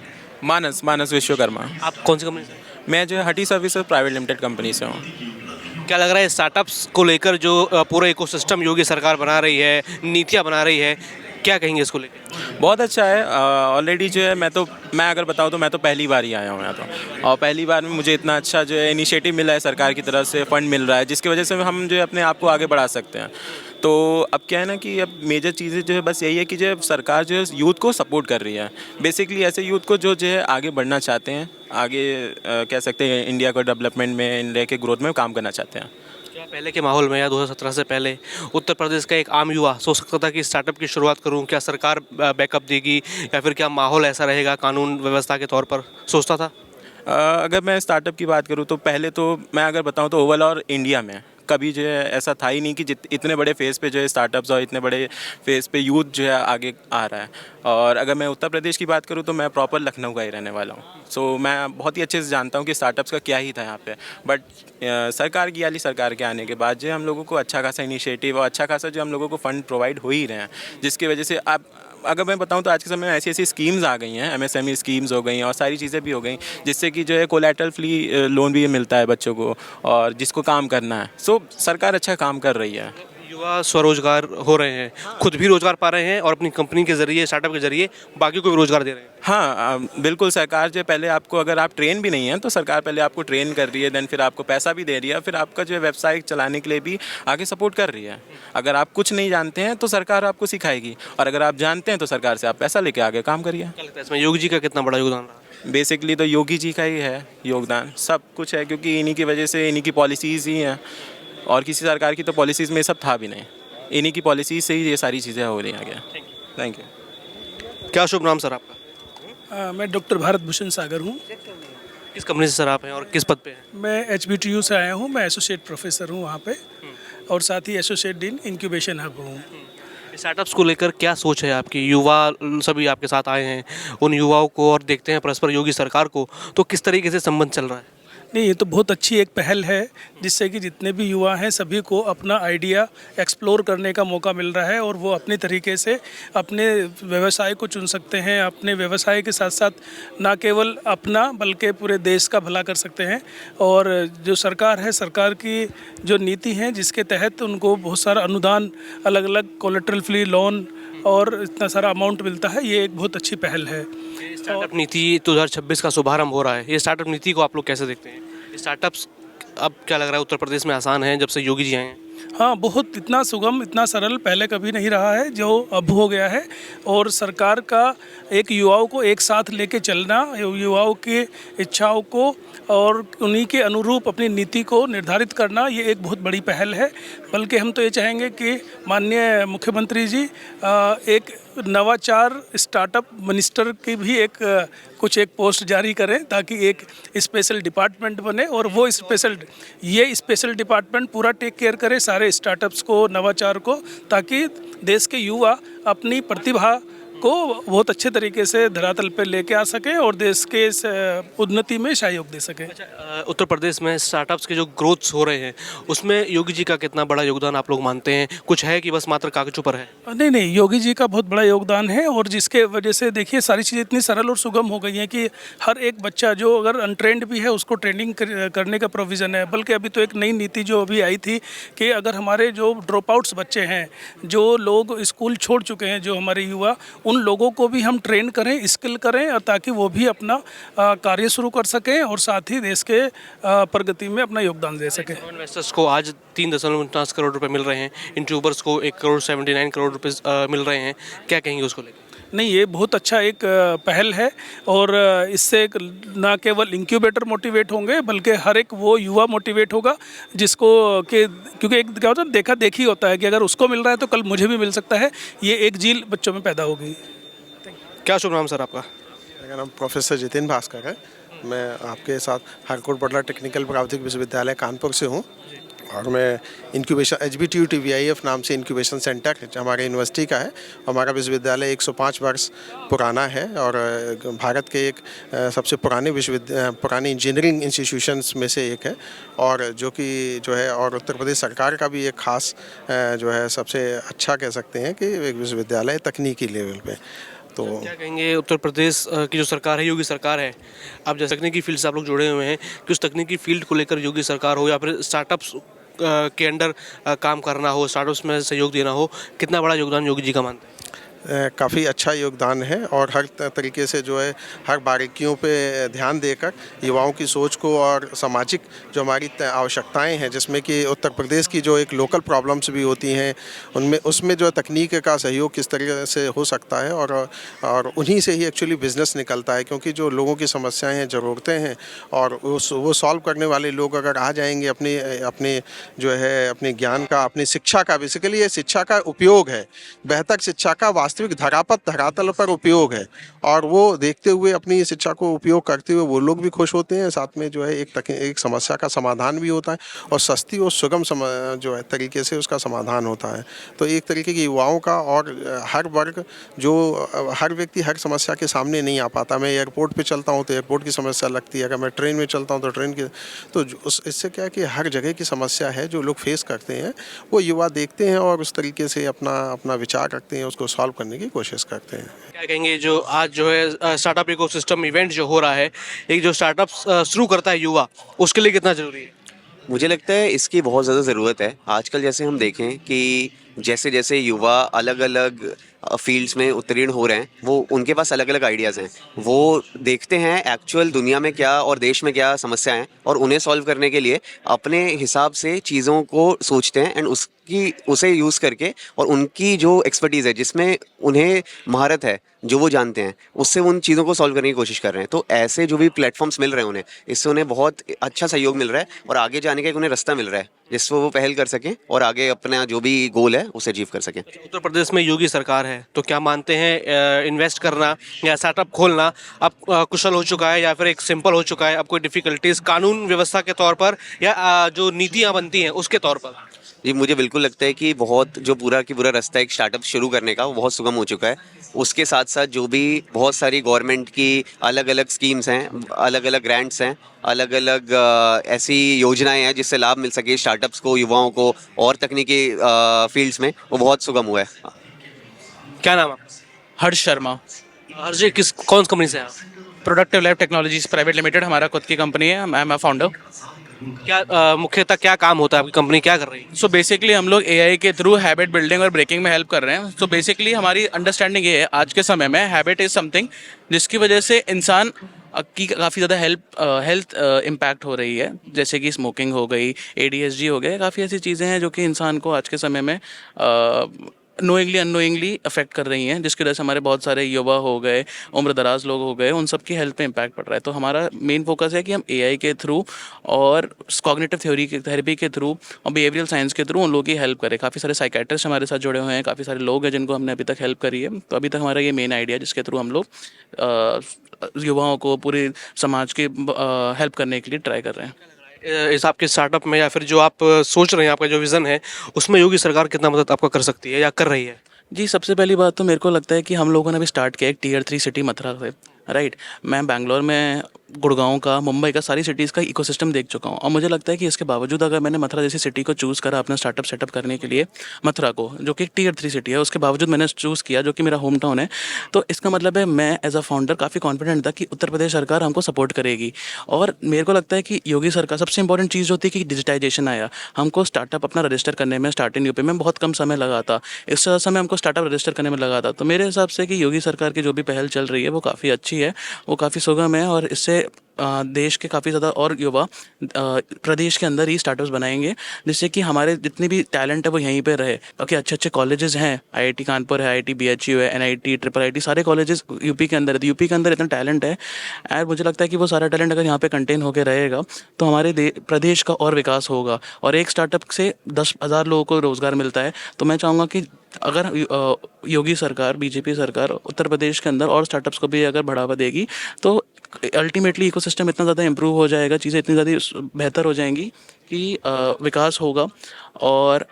मानस मानस विश्वकर्मा। आप कौन सी कंपनी से? मैं जो है हटी सर्विसेज प्राइवेट लिमिटेड कंपनी से हूँ। क्या लग रहा है स्टार्टअप्स को लेकर जो पूरा इकोसिस्टम योगी सरकार बना रही है, नीतियाँ बना रही है, क्या कहेंगे इसको लेकर? बहुत अच्छा है। ऑलरेडी जो है मैं अगर बताऊँ तो मैं तो पहली बार ही आया हूँ यहाँ तो, और पहली बार में मुझे इतना अच्छा जो है इनिशिएटिव मिला है सरकार की तरफ से, फंड मिल रहा है जिसकी वजह से हम जो है अपने आप को आगे बढ़ा सकते हैं। तो अब क्या है ना कि अब मेजर चीज़ें जो है बस यही है कि जो है सरकार जो है यूथ को सपोर्ट कर रही है, बेसिकली ऐसे यूथ को जो है आगे बढ़ना चाहते हैं, आगे कह सकते हैं इंडिया को डेवलपमेंट में, इंडिया के ग्रोथ में काम करना चाहते हैं। क्या पहले के माहौल में या 2017 से पहले उत्तर प्रदेश का एक आम युवा सोच सकता था कि स्टार्टअप की शुरुआत करूं? क्या सरकार बैकअप देगी या फिर क्या माहौल ऐसा रहेगा कानून व्यवस्था के तौर पर, सोचता था? अगर मैं स्टार्टअप की बात करूँ तो पहले तो मैं अगर बताऊँ तो ओवरऑल इंडिया में कभी जो है ऐसा था ही नहीं कि इतने बड़े फेज़ पे जो है स्टार्टअप्स और इतने बड़े फेज़ पे यूथ जो है आगे आ रहा है। और अगर मैं उत्तर प्रदेश की बात करूँ तो मैं प्रॉपर लखनऊ का ही रहने वाला हूँ, सो मैं बहुत ही अच्छे से जानता हूँ कि स्टार्टअप्स का क्या ही था यहाँ पे। बट सरकार के आने के बाद जो हम लोगों को अच्छा खासा इनिशिएटिव और अच्छा खासा जो हम लोगों को फंड प्रोवाइड हो ही रहे हैं, जिसकी वजह से अब अगर मैं बताऊं तो आज के समय में ऐसी ऐसी स्कीम्स आ गई हैं, एमएसएमई स्कीम्स हो गई और सारी चीज़ें भी हो गई जिससे कि जो है कोलैटरल फ्री लोन भी मिलता है बच्चों को और जिसको काम करना है। सो सरकार अच्छा काम कर रही है। युवा स्वरोजगार हो रहे हैं, खुद भी रोजगार पा रहे हैं और अपनी कंपनी के जरिए, स्टार्टअप के जरिए बाकी को भी रोजगार दे रहे हैं। हाँ बिल्कुल, सरकार जो पहले आपको, अगर आप ट्रेन भी नहीं हैं तो सरकार पहले आपको ट्रेन कर रही है, देन फिर आपको पैसा भी दे रही है, फिर आपका जो है वेबसाइट चलाने के लिए भी आगे सपोर्ट कर रही है। अगर आप कुछ नहीं जानते हैं तो सरकार आपको सिखाएगी, और अगर आप जानते हैं तो सरकार से आप पैसा लेके आगे काम करिए। क्या लगता है इसमें योगी जी का कितना बड़ा योगदान रहा? बेसिकली तो योगी जी का ही है योगदान, सब कुछ है क्योंकि इन्हीं की वजह से, इन्हीं की पॉलिसीज़ ही हैं, और किसी सरकार की तो पॉलिसीज़ में सब था भी नहीं, इन्हीं की पॉलिसी से ही ये सारी चीज़ें हो रही हैं आगे। Thank you. क्या शुभ नाम सर आपका? मैं डॉक्टर भारत भूषण सागर हूँ। किस कंपनी से सर आप हैं और किस पद पे हैं? मैं HBTU से आया हूँ, मैं एसोसिएट प्रोफेसर हूँ वहाँ पे, और साथ ही एसोसिएट डीन इंक्यूबेशन हब हूँ। स्टार्टअप्स को लेकर क्या सोच है आपकी? युवा सभी आपके साथ आए हैं, उन युवाओं को और देखते हैं परस्पर योगी सरकार को, तो किस तरीके से संबंध चल रहा है? नहीं, ये तो बहुत अच्छी एक पहल है जिससे कि जितने भी युवा हैं सभी को अपना आइडिया एक्सप्लोर करने का मौका मिल रहा है, और वो अपने तरीके से अपने व्यवसाय को चुन सकते हैं। अपने व्यवसाय के साथ साथ ना केवल अपना बल्कि पूरे देश का भला कर सकते हैं। और जो सरकार है, सरकार की जो नीति है जिसके तहत उनको बहुत सारा अनुदान, अलग अलग कोलेटरल फ्री लोन और इतना सारा अमाउंट मिलता है, ये एक बहुत अच्छी पहल है। स्टार्टअप नीति 2026 का शुभारंभ हो रहा है, ये स्टार्टअप नीति को आप लोग कैसे देखते हैं? स्टार्टअप्स अब क्या लग रहा है उत्तर प्रदेश में आसान है जब से योगी जी आए हैं? हाँ, बहुत इतना सुगम, इतना सरल पहले कभी नहीं रहा है जो अब हो गया है। और सरकार का एक युवाओं को एक साथ लेके चलना, युवाओं की इच्छाओं को और उन्हीं के अनुरूप अपनी नीति को निर्धारित करना, ये एक बहुत बड़ी पहल है। बल्कि हम तो ये चाहेंगे कि माननीय मुख्यमंत्री जी एक नवाचार स्टार्टअप मिनिस्टर की भी कुछ एक पोस्ट जारी करें, ताकि एक स्पेशल डिपार्टमेंट बने और वो स्पेशल डिपार्टमेंट पूरा टेक केयर करे सारे स्टार्टअप्स को, नवाचार को, ताकि देश के युवा अपनी प्रतिभा को बहुत अच्छे तरीके से धरातल पर लेके आ सकें और देश के इस उन्नति में सहयोग दे सकें। उत्तर प्रदेश में स्टार्टअप्स के जो ग्रोथ्स हो रहे हैं उसमें योगी जी का कितना बड़ा योगदान आप लोग मानते हैं? कुछ है कि बस मात्र कागजों पर है? नहीं, योगी जी का बहुत बड़ा योगदान है, और जिसके वजह से देखिए सारी चीज़ें इतनी सरल और सुगम हो गई हैं कि हर एक बच्चा जो अगर अनट्रेंड भी है उसको ट्रेनिंग करने का प्रोविज़न है। बल्कि अभी तो एक नई नीति जो अभी आई थी कि अगर हमारे जो ड्रॉप आउट्स बच्चे हैं, जो लोग स्कूल छोड़ चुके हैं, जो हमारे युवा, उन लोगों को भी हम ट्रेन करें, स्किल करें, और ताकि वो भी अपना कार्य शुरू कर सकें और साथ ही देश के प्रगति में अपना योगदान दे सकें। इन्वेस्टर्स को आज 3.49 करोड़ रुपए मिल रहे हैं, यूट्यूबर्स को 1.79 करोड़ रुपए मिल रहे हैं, क्या कहेंगे उसको लेकर? नहीं, ये बहुत अच्छा एक पहल है, और इससे ना केवल इंक्यूबेटर मोटिवेट होंगे बल्कि हर एक वो युवा मोटिवेट होगा जिसको कि, क्योंकि एक क्या होता है, देखा देखी होता है कि अगर उसको मिल रहा है तो कल मुझे भी मिल सकता है, ये एक झील बच्चों में पैदा होगी। क्या शुभ नाम सर आपका? मेरा नाम प्रोफेसर जितिन भास्कर है। मैं आपके साथ हरकोट बटला टेक्निकल प्रावधिक विश्वविद्यालय कानपुर से हूँ, और मैं इंक्यूबेशन HBTU TVIF नाम से इंक्यूबेशन सेंटर जो हमारे यूनिवर्सिटी का है। हमारा विश्वविद्यालय 105 वर्ष पुराना है और भारत के एक सबसे पुरानी इंजीनियरिंग इंस्टीट्यूशंस में से एक है, और जो है और उत्तर प्रदेश सरकार का भी एक खास जो है सबसे अच्छा कह सकते हैं कि एक विश्वविद्यालय तकनीकी लेवल पे। तो क्या कहेंगे उत्तर प्रदेश की जो सरकार है, योगी सरकार है, आप जैसे तकनीकी फील्ड से आप लोग जुड़े हुए हैं कि उस तकनीकी फील्ड को लेकर योगी सरकार हो या फिर स्टार्टअप्स के अंडर काम करना हो, स्टार्टअप्स में सहयोग देना हो, कितना बड़ा योगदान योगी जी का मानते हैं? काफ़ी अच्छा योगदान है और हर तरीके से जो है हर बारीकियों पे ध्यान देकर युवाओं की सोच को और सामाजिक जो हमारी आवश्यकताएं हैं, जिसमें कि उत्तर प्रदेश की जो एक लोकल प्रॉब्लम्स भी होती हैं, उनमें उसमें जो तकनीक का सहयोग किस तरीके से हो सकता है और उन्हीं से ही एक्चुअली बिज़नेस निकलता है, क्योंकि जो लोगों की समस्याएं हैं, ज़रूरतें हैं और वो सॉल्व करने वाले लोग अगर आ जाएंगे अपने जो है अपने ज्ञान का, अपनी शिक्षा का, बेसिकली ये शिक्षा का उपयोग है, बेहतर शिक्षा का वास्तविक धरातल पर उपयोग है और वो देखते हुए अपनी शिक्षा को उपयोग करते हुए वो लोग भी खुश होते हैं, साथ में जो है एक समस्या का समाधान भी होता है और सस्ती और सुगम जो है तरीके से उसका समाधान होता है। तो एक तरीके की युवाओं का और हर वर्ग जो हर व्यक्ति हर समस्या के सामने नहीं आ पाता। मैं एयरपोर्ट पे चलता हूँ तो एयरपोर्ट की समस्या लगती है, अगर मैं ट्रेन में चलता हूँ तो ट्रेन की, तो इससे क्या है कि हर जगह की समस्या है जो लोग फेस करते हैं, वो युवा देखते हैं और उस तरीके से अपना विचार रखते हैं, उसको सॉल्व करने की कोशिश करते हैं। क्या कहेंगे जो आज जो है स्टार्टअप इकोसिस्टम इवेंट जो हो रहा है, एक जो स्टार्टअप शुरू करता है युवा, उसके लिए कितना ज़रूरी है? मुझे लगता है इसकी बहुत ज़्यादा ज़रूरत है। आजकल जैसे हम देखें कि जैसे जैसे युवा अलग अलग फील्ड्स में उत्तीर्ण हो रहे हैं, वो उनके पास अलग अलग आइडियाज़ हैं, वो देखते हैं एक्चुअल दुनिया में क्या और देश में क्या समस्याएं हैं और उन्हें सॉल्व करने के लिए अपने हिसाब से चीज़ों को सोचते हैं एंड उसे यूज़ करके और उनकी जो एक्सपर्टीज़ है, जिसमें उन्हें महारत है, जो वो जानते हैं, उससे उन चीज़ों को सॉल्व करने की कोशिश कर रहे हैं। तो ऐसे जो भी प्लेटफॉर्म्स मिल रहे हैं उन्हें, इससे उन्हें बहुत अच्छा सहयोग मिल रहा है और आगे जाने का एक उन्हें रास्ता मिल रहा है जिससे वो पहल कर सकें और आगे अपना जो भी गोल है उसे अचीव कर सकें। उत्तर प्रदेश में योगी सरकार है, तो क्या मानते हैं इन्वेस्ट करना या स्टार्टअप खोलना अब कुशल हो चुका है या फिर एक सिंपल हो चुका है? अब कोई डिफ़िकल्टीज कानून व्यवस्था के तौर पर या जो नीतियाँ बनती हैं उसके तौर पर? जी, मुझे बिल्कुल लगता है कि बहुत जो पूरा की पूरा रास्ता एक स्टार्टअप शुरू करने का वो बहुत सुगम हो चुका है। उसके साथ साथ जो भी बहुत सारी गवर्नमेंट की अलग अलग स्कीम्स हैं, अलग अलग ग्रांट्स हैं, अलग अलग ऐसी योजनाएं हैं जिससे लाभ मिल सके स्टार्टअप्स को, युवाओं को और तकनीकी फील्ड्स में, वो बहुत सुगम हुआ है। क्या नाम है? हर्ष शर्मा। हर्ष जी, कौन सी कंपनी से हैं आप? Productive life technologies private limited हमारा खुद की कंपनी है। I am a founder. क्या मुख्यतः क्या काम होता है, आपकी कंपनी क्या कर रही है? सो बेसिकली हम लोग एआई के थ्रू हैबिट बिल्डिंग और ब्रेकिंग में हेल्प कर रहे हैं। सो बेसिकली हमारी अंडरस्टैंडिंग ये है आज के समय में हैबिट इज़ समथिंग जिसकी वजह से इंसान की काफ़ी ज़्यादा हेल्थ इम्पैक्ट हो रही है, जैसे कि स्मोकिंग हो गई, एडीएचडी हो गए, काफ़ी ऐसी चीज़ें हैं जो कि इंसान को आज के समय में नोइंगली अननोइंगली अफेक्ट कर रही हैं, जिसकी वजह से हमारे बहुत सारे युवा हो गए, उम्र दराज लोग हो गए, उन सब की हेल्थ पे इम्पैक्ट पड़ रहा है। तो हमारा मेन फोकस है कि हम एआई के थ्रू और कॉग्निटिव थेरेपी के थ्रू और बिहेवियरल साइंस के थ्रू उन लोगों की हेल्प करें। काफ़ी सारे साइकेट्रिस्ट हमारे साथ जुड़े हुए हैं, काफ़ी सारे लोग हैं जिनको हमने अभी तक हेल्प करी है। तो अभी तक हमारा ये मेन आइडिया जिसके थ्रू हम लोग युवाओं को पूरे समाज की हेल्प करने के लिए ट्राई कर रहे हैं। इस आपके स्टार्टअप में या फिर जो आप सोच रहे हैं, आपका जो विज़न है, उसमें योगी सरकार कितना मदद आपका कर सकती है या कर रही है? जी, सबसे पहली बात तो मेरे को लगता है कि हम लोगों ने अभी स्टार्ट किया एक टियर 3 सिटी मथुरा से, राइट। मैं बैंगलोर में, गुड़गांव का, मुंबई का, सारी सिटीज़ का इकोसिस्टम देख चुका हूँ और मुझे लगता है कि इसके बावजूद अगर मैंने मथुरा जैसी सिटी को चूज़ करा अपना स्टार्टअप सेटअप करने के लिए, मथुरा को जो कि एक टियर 3 सिटी है, उसके बावजूद मैंने चूज़ किया जो कि मेरा होम टाउन है, तो इसका मतलब है मैं एज अ फाउंडर काफ़ी कॉन्फिडेंट था कि उत्तर प्रदेश सरकार हमको सपोर्ट करेगी। और मेरे को लगता है कि योगी सरकार, सबसे इंपॉर्टेंट चीज़ होती है कि डिजिटाइजेशन आया। हमको स्टार्टअप अपना रजिस्टर करने में स्टार्ट इन यूपी में बहुत कम समय लगा था, इससे समय हमको स्टार्टअप रजिस्टर करने में लगा था। तो मेरे हिसाब से कि योगी सरकार की जो भी पहल चल रही है वो काफ़ी अच्छी है, वो काफ़ी सुगम है और इससे देश के काफ़ी ज़्यादा और युवा प्रदेश के अंदर ही स्टार्टअप्स बनाएंगे, जिससे कि हमारे जितने भी टैलेंट है वो यहीं पे रहे। क्योंकि अच्छे अच्छे कॉलेजेस हैं, आईआईटी कानपुर है, आईआईटी बीएचयू है, एनआईटी, ट्रिपल आईटी, सारे कॉलेजेस यूपी के अंदर है। तो यूपी के अंदर इतना टैलेंट है और मुझे लगता है कि वो सारा टैलेंट अगर यहाँ पे कंटेन होकर रहेगा तो हमारे प्रदेश का और विकास होगा। और एक स्टार्टअप से 10,000 लोगों को रोज़गार मिलता है। तो मैं चाहूँगा कि अगर योगी सरकार, बीजेपी सरकार उत्तर प्रदेश के अंदर और स्टार्टअप्स को भी अगर बढ़ावा देगी तो अल्टीमेटली इकोसिस्टम इतना ज़्यादा इम्प्रूव हो जाएगा, चीज़ें इतनी ज़्यादा बेहतर हो जाएंगी कि विकास होगा और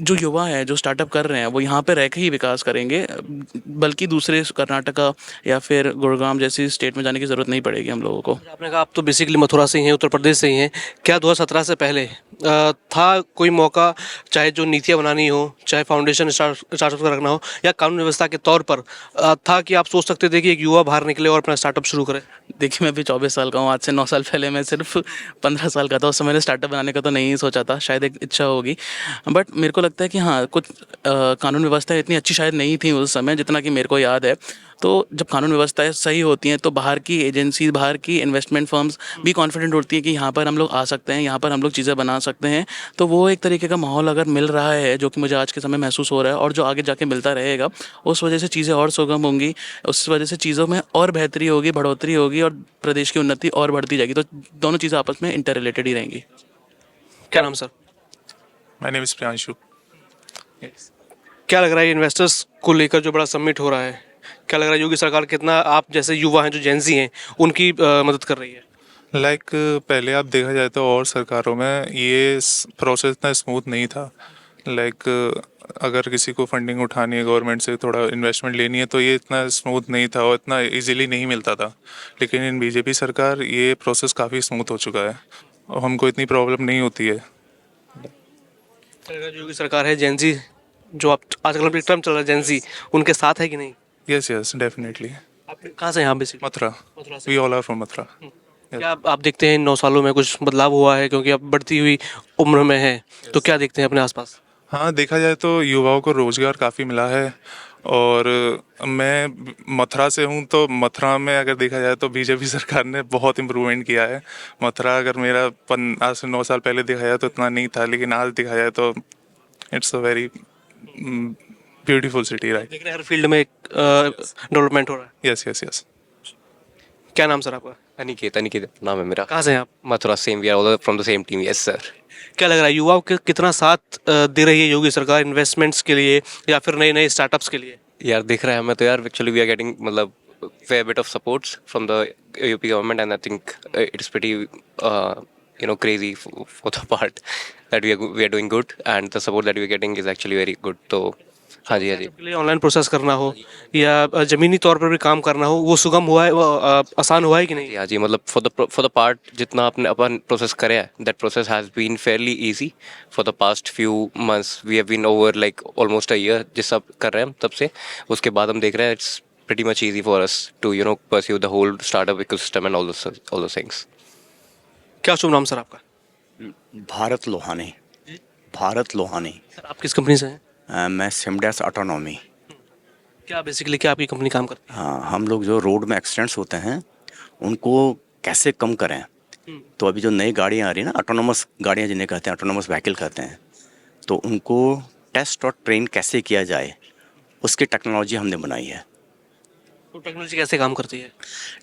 जो युवा है जो स्टार्टअप कर रहे हैं वो यहाँ पे रह के ही विकास करेंगे, बल्कि दूसरे कर्नाटका या फिर गुड़गांव जैसी स्टेट में जाने की ज़रूरत नहीं पड़ेगी हम लोगों को। आपने कहा आप तो बेसिकली मथुरा से ही हैं, उत्तर प्रदेश से ही हैं। क्या 2017 से पहले था कोई मौका, चाहे जो नीतियाँ बनानी हो, चाहे फाउंडेशन स्टार्टअप का रखना हो, या कानून व्यवस्था के तौर पर था कि आप सोच सकते थे कि एक युवा बाहर निकले और अपना स्टार्टअप शुरू करे? देखिए, मैं अभी 24 साल का हूँ, आज से 9 साल पहले मैं सिर्फ 15 साल का था। उस समय मैंने स्टार्टअप बनाने का तो नहीं सोचा था, शायद एक इच्छा होगी, बट मेरे को लगता है कि हाँ, कुछ कानून व्यवस्था इतनी अच्छी शायद नहीं थी उस समय जितना कि मेरे को याद है। तो जब कानून व्यवस्थाएं सही होती हैं तो बाहर की एजेंसी, बाहर की इन्वेस्टमेंट फर्म्स भी कॉन्फिडेंट होती हैं कि यहाँ पर हम लोग आ सकते हैं, यहाँ पर हम लोग चीज़ें बना सकते हैं। तो वो एक तरीके का माहौल अगर मिल रहा है, जो कि मुझे आज के समय महसूस हो रहा है और जो आगे जाके मिलता रहेगा, उस वजह से चीज़ें और सुगम होंगी, उस वजह से चीज़ों में और बेहतरी होगी, बढ़ोतरी होगी और प्रदेश की उन्नति और बढ़ती जाएगी। तो दोनों चीज़ें आपस में इंटर रिलेटेड ही रहेंगी। क्या नाम sir? My name is Priyanshu. क्या लग रहा है इन्वेस्टर्स को लेकर जो बड़ा समिट हो रहा है, क्या लग रहा है योगी सरकार कितना आप जैसे युवा हैं जो जेंजी हैं उनकी मदद कर रही है? पहले आप देखा जाए तो और सरकारों में ये प्रोसेस इतना स्मूथ नहीं था। अगर किसी को फंडिंग उठानी है, गवर्नमेंट से थोड़ा इन्वेस्टमेंट लेनी है, तो ये इतना स्मूथ नहीं था और इतना इजीली नहीं मिलता था। लेकिन इन बीजेपी सरकार ये प्रोसेस काफ़ी स्मूथ हो चुका है और हमको इतनी प्रॉब्लम नहीं होती है। योगी सरकार है, जेंजी जो आप आजकल एक टर्म चल रहा है जेंजी, उनके साथ है कि नहीं? Yes definitely. आप कहाँ से यहाँ basically? Mathura. We all are from Mathura. क्या आप देखते हैं इन 9 सालों में कुछ बदलाव हुआ है, क्योंकि आप बढ़ती हुई उम्र में हैं, तो क्या देखते हैं अपने आसपास? हाँ, देखा जाए तो युवाओं को रोज़गार काफ़ी मिला है और मैं मथुरा से हूँ, तो मथुरा में अगर देखा जाए तो बीजेपी सरकार ने बहुत इम्प्रूवमेंट किया है। मथुरा अगर मेरा आज से 9 साल पहले देखा जाए तो इतना नहीं था, लेकिन आज देखा जाए तो it's a very beautiful city, right. लेकिन हर फील्ड में डेवलपमेंट हो रहा है। यस। क्या नाम सर आपका? अनिकेत नाम है मेरा। कहाँ से हैं आप? Mathura, same, we are all from the same team. Yes sir. क्या लग रहा है युवाओं के कितना साथ दे रही है योगी सरकार इन्वेस्टमेंट्स के लिए या फिर नए स्टार्टअप्स के लिए? यार दिख रहा है हमें तो यार, एक्चुअली वी आर गेटिंग मतलब fair bit of supports from the UP government, and I think it is pretty crazy for the part that we are doing good, and the support that we are getting is actually very good. तो हाँ जी। के लिए online process करना हो या ज़मीनी तौर पर भी काम करना हो, वो सुगम हुआ है, वो आसान हुआ है कि नहीं? हाँ जी, मतलब फॉर द पार्ट जितना आपने अपन प्रोसेस करे है, that process has been fairly easy for the past few months. We have been over like almost a year जिस सब कर रहे हैं हम तब से। उसके बाद हम देख रहे हैं it's pretty much easy for us to pursue the whole startup ecosystem and all those things. क्या शुभ नाम सर आपका? भारत लोहानी। सर आप किस कंपनी से हैं? मैं सिमडेस ऑटोनॉमी। क्या बेसिकली क्या आपकी कंपनी काम करती है? हाँ, हम लोग जो रोड में एक्सीडेंट्स होते हैं उनको कैसे कम करें। तो अभी जो नई गाड़ियाँ आ रही हैं ना, ऑटोनोमस गाड़ियाँ जिन्हें कहते हैं, ऑटोनोमस व्हीकल कहते हैं, तो उनको टेस्ट और ट्रेन कैसे किया जाए उसकी टेक्नोलॉजी हमने बनाई है। तो टेक्नोलॉजी कैसे काम करती है?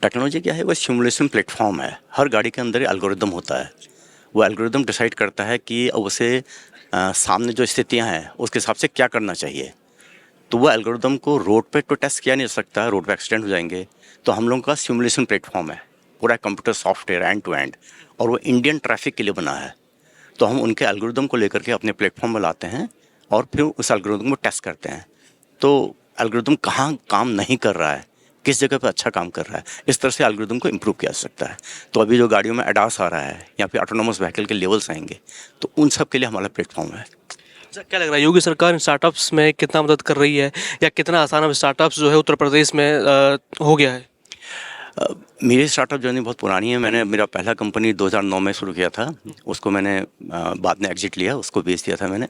टेक्नोलॉजी क्या है? वो सिमुलेशन प्लेटफॉर्म है। हर गाड़ी के अंदर एल्गोरिदम होता है। वो एल्गोरिदम डिसाइड करता है कि उसे सामने जो स्थितियां हैं उसके हिसाब से क्या करना चाहिए। तो वो एल्गोरिदम को रोड पे तो टेस्ट किया नहीं जा सकता, रोड पे एक्सीडेंट हो जाएंगे। तो हम लोगों का सिमुलेशन प्लेटफॉर्म है, पूरा computer software end to end, और वो इंडियन ट्रैफिक के लिए बना है। तो हम उनके एल्गोरिदम को लेकर के अपने प्लेटफॉर्म में लाते हैं और फिर उस एल्गोरिदम को टेस्ट करते हैं। तो एल्गोरिदम कहाँ काम नहीं कर रहा है, किस जगह पर अच्छा काम कर रहा है, इस तरह से एल्गोरिदम को इम्प्रूव किया जा सकता है। तो अभी जो गाड़ियों में एडास आ रहा है या फिर ऑटोनोमस व्हीकल के लेवल्स आएंगे, तो उन सब के लिए हमारा प्लेटफॉर्म है। क्या लग रहा है योगी सरकार स्टार्टअप्स में कितना मदद कर रही है, या कितना आसान अब स्टार्टअप्स जो है उत्तर प्रदेश में हो गया है? मेरी स्टार्टअप जर्नी बहुत पुरानी है। मैंने मेरा पहला कंपनी 2009 में शुरू किया था, उसको मैंने बाद में एग्जिट लिया, उसको बेच दिया था मैंने।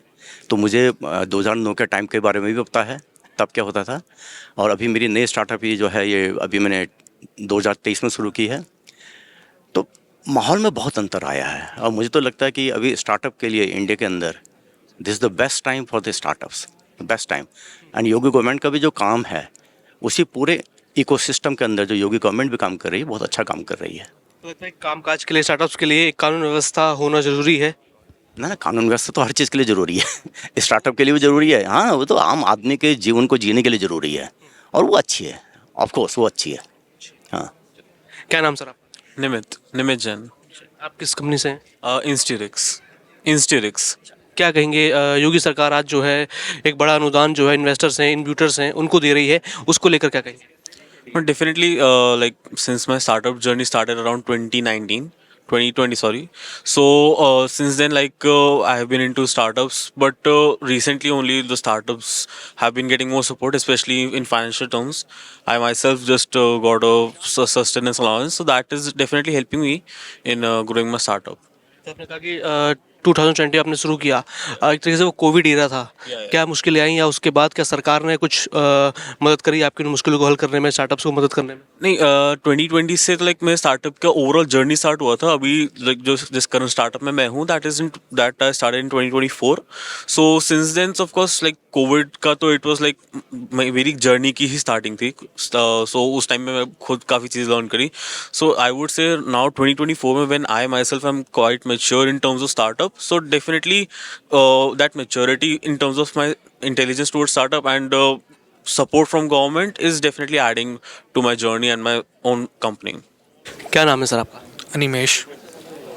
तो मुझे 2009 के टाइम के बारे में भी पता है तब क्या होता था। और अभी मेरी नई स्टार्टअप ये जो है, ये अभी मैंने 2023 में शुरू की है। तो माहौल में बहुत अंतर आया है और मुझे तो लगता है कि अभी स्टार्टअप के लिए इंडिया के अंदर this is the best time for the startups, best time. And Yogi government का भी जो काम है, उसी पूरे इकोसिस्टम के अंदर जो योगी गवर्नमेंट भी काम कर रही है, बहुत अच्छा काम कर रही है। तो लगता है कामकाज के लिए, स्टार्टअप्स के लिए एक कानून व्यवस्था होना ज़रूरी है? ना, कानून व्यवस्था तो हर चीज़ के लिए ज़रूरी है। स्टार्टअप के लिए भी ज़रूरी है, हाँ, वो तो आम आदमी के जीवन को जीने के लिए ज़रूरी है और वो अच्छी है, ऑफ कोर्स वो अच्छी है। हाँ। क्या नाम सर आपका? निमित जैन। आप किस कंपनी से हैं? इंस्टीरिक्स। क्या कहेंगे योगी सरकार आज जो है एक बड़ा अनुदान जो है इन्वेस्टर्स हैं, इन्व्यूटर्स हैं, उनको दे रही है, उसको लेकर क्या कहेंगे? But definitely, like since my startup journey started around 2020, sorry. So since then, like I have been into startups, but recently only the startups have been getting more support, especially in financial terms. I myself just got a sustenance allowance, so that is definitely helping me in growing my startup. आपने कहा कि 2020 आपने शुरू किया, एक तरीके से वो कोविड ईरा था, क्या मुश्किलें आई या उसके बाद क्या सरकार ने कुछ मदद करी आपकी उन मुश्किलों को हल करने में, स्टार्टअप्स को मदद करने में? नहीं, 2020 से तो लाइक मेरे स्टार्टअप का ओवरऑल जर्नी स्टार्ट हुआ था। अभी लाइक जो जिस करंट स्टार्टअप में मैं हूँ that I started in 2024। So since then of course like covid का तो इट वाज लाइक मेरी जर्नी की ही स्टार्टिंग थी। सो उस टाइम में मैं खुद काफ़ी चीज़ लर्न करी। सो आई वुड से नाउ 2024 में when I my self I am quite mature in terms of startup, so definitely that maturity in terms of my intelligence towards startup and support from government is definitely adding to my journey and my own company. क्या नाम है sir आपका? अनिमेश।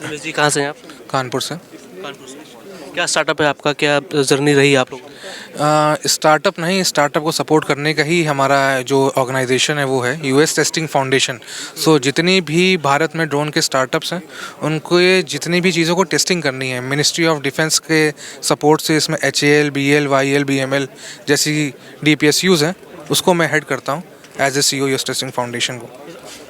अनिमेश जी, कहाँ से हैं आप? कानपुर से। कानपुर से। क्या स्टार्टअप है आपका, क्या जर्नी रही आप लोगों की? स्टार्टअप नहीं, स्टार्टअप को सपोर्ट करने का ही हमारा जो ऑर्गेनाइजेशन है वो है यूएस टेस्टिंग फाउंडेशन। सो जितनी भी भारत में ड्रोन के स्टार्टअप्स हैं उनको ये जितनी भी चीज़ों को टेस्टिंग करनी है, मिनिस्ट्री ऑफ डिफेंस के सपोर्ट से इसमें HAL, BL, YL, BML जैसी DPSUs हैं, उसको मैं हेड करता हूँ as a CEO US testing foundation को।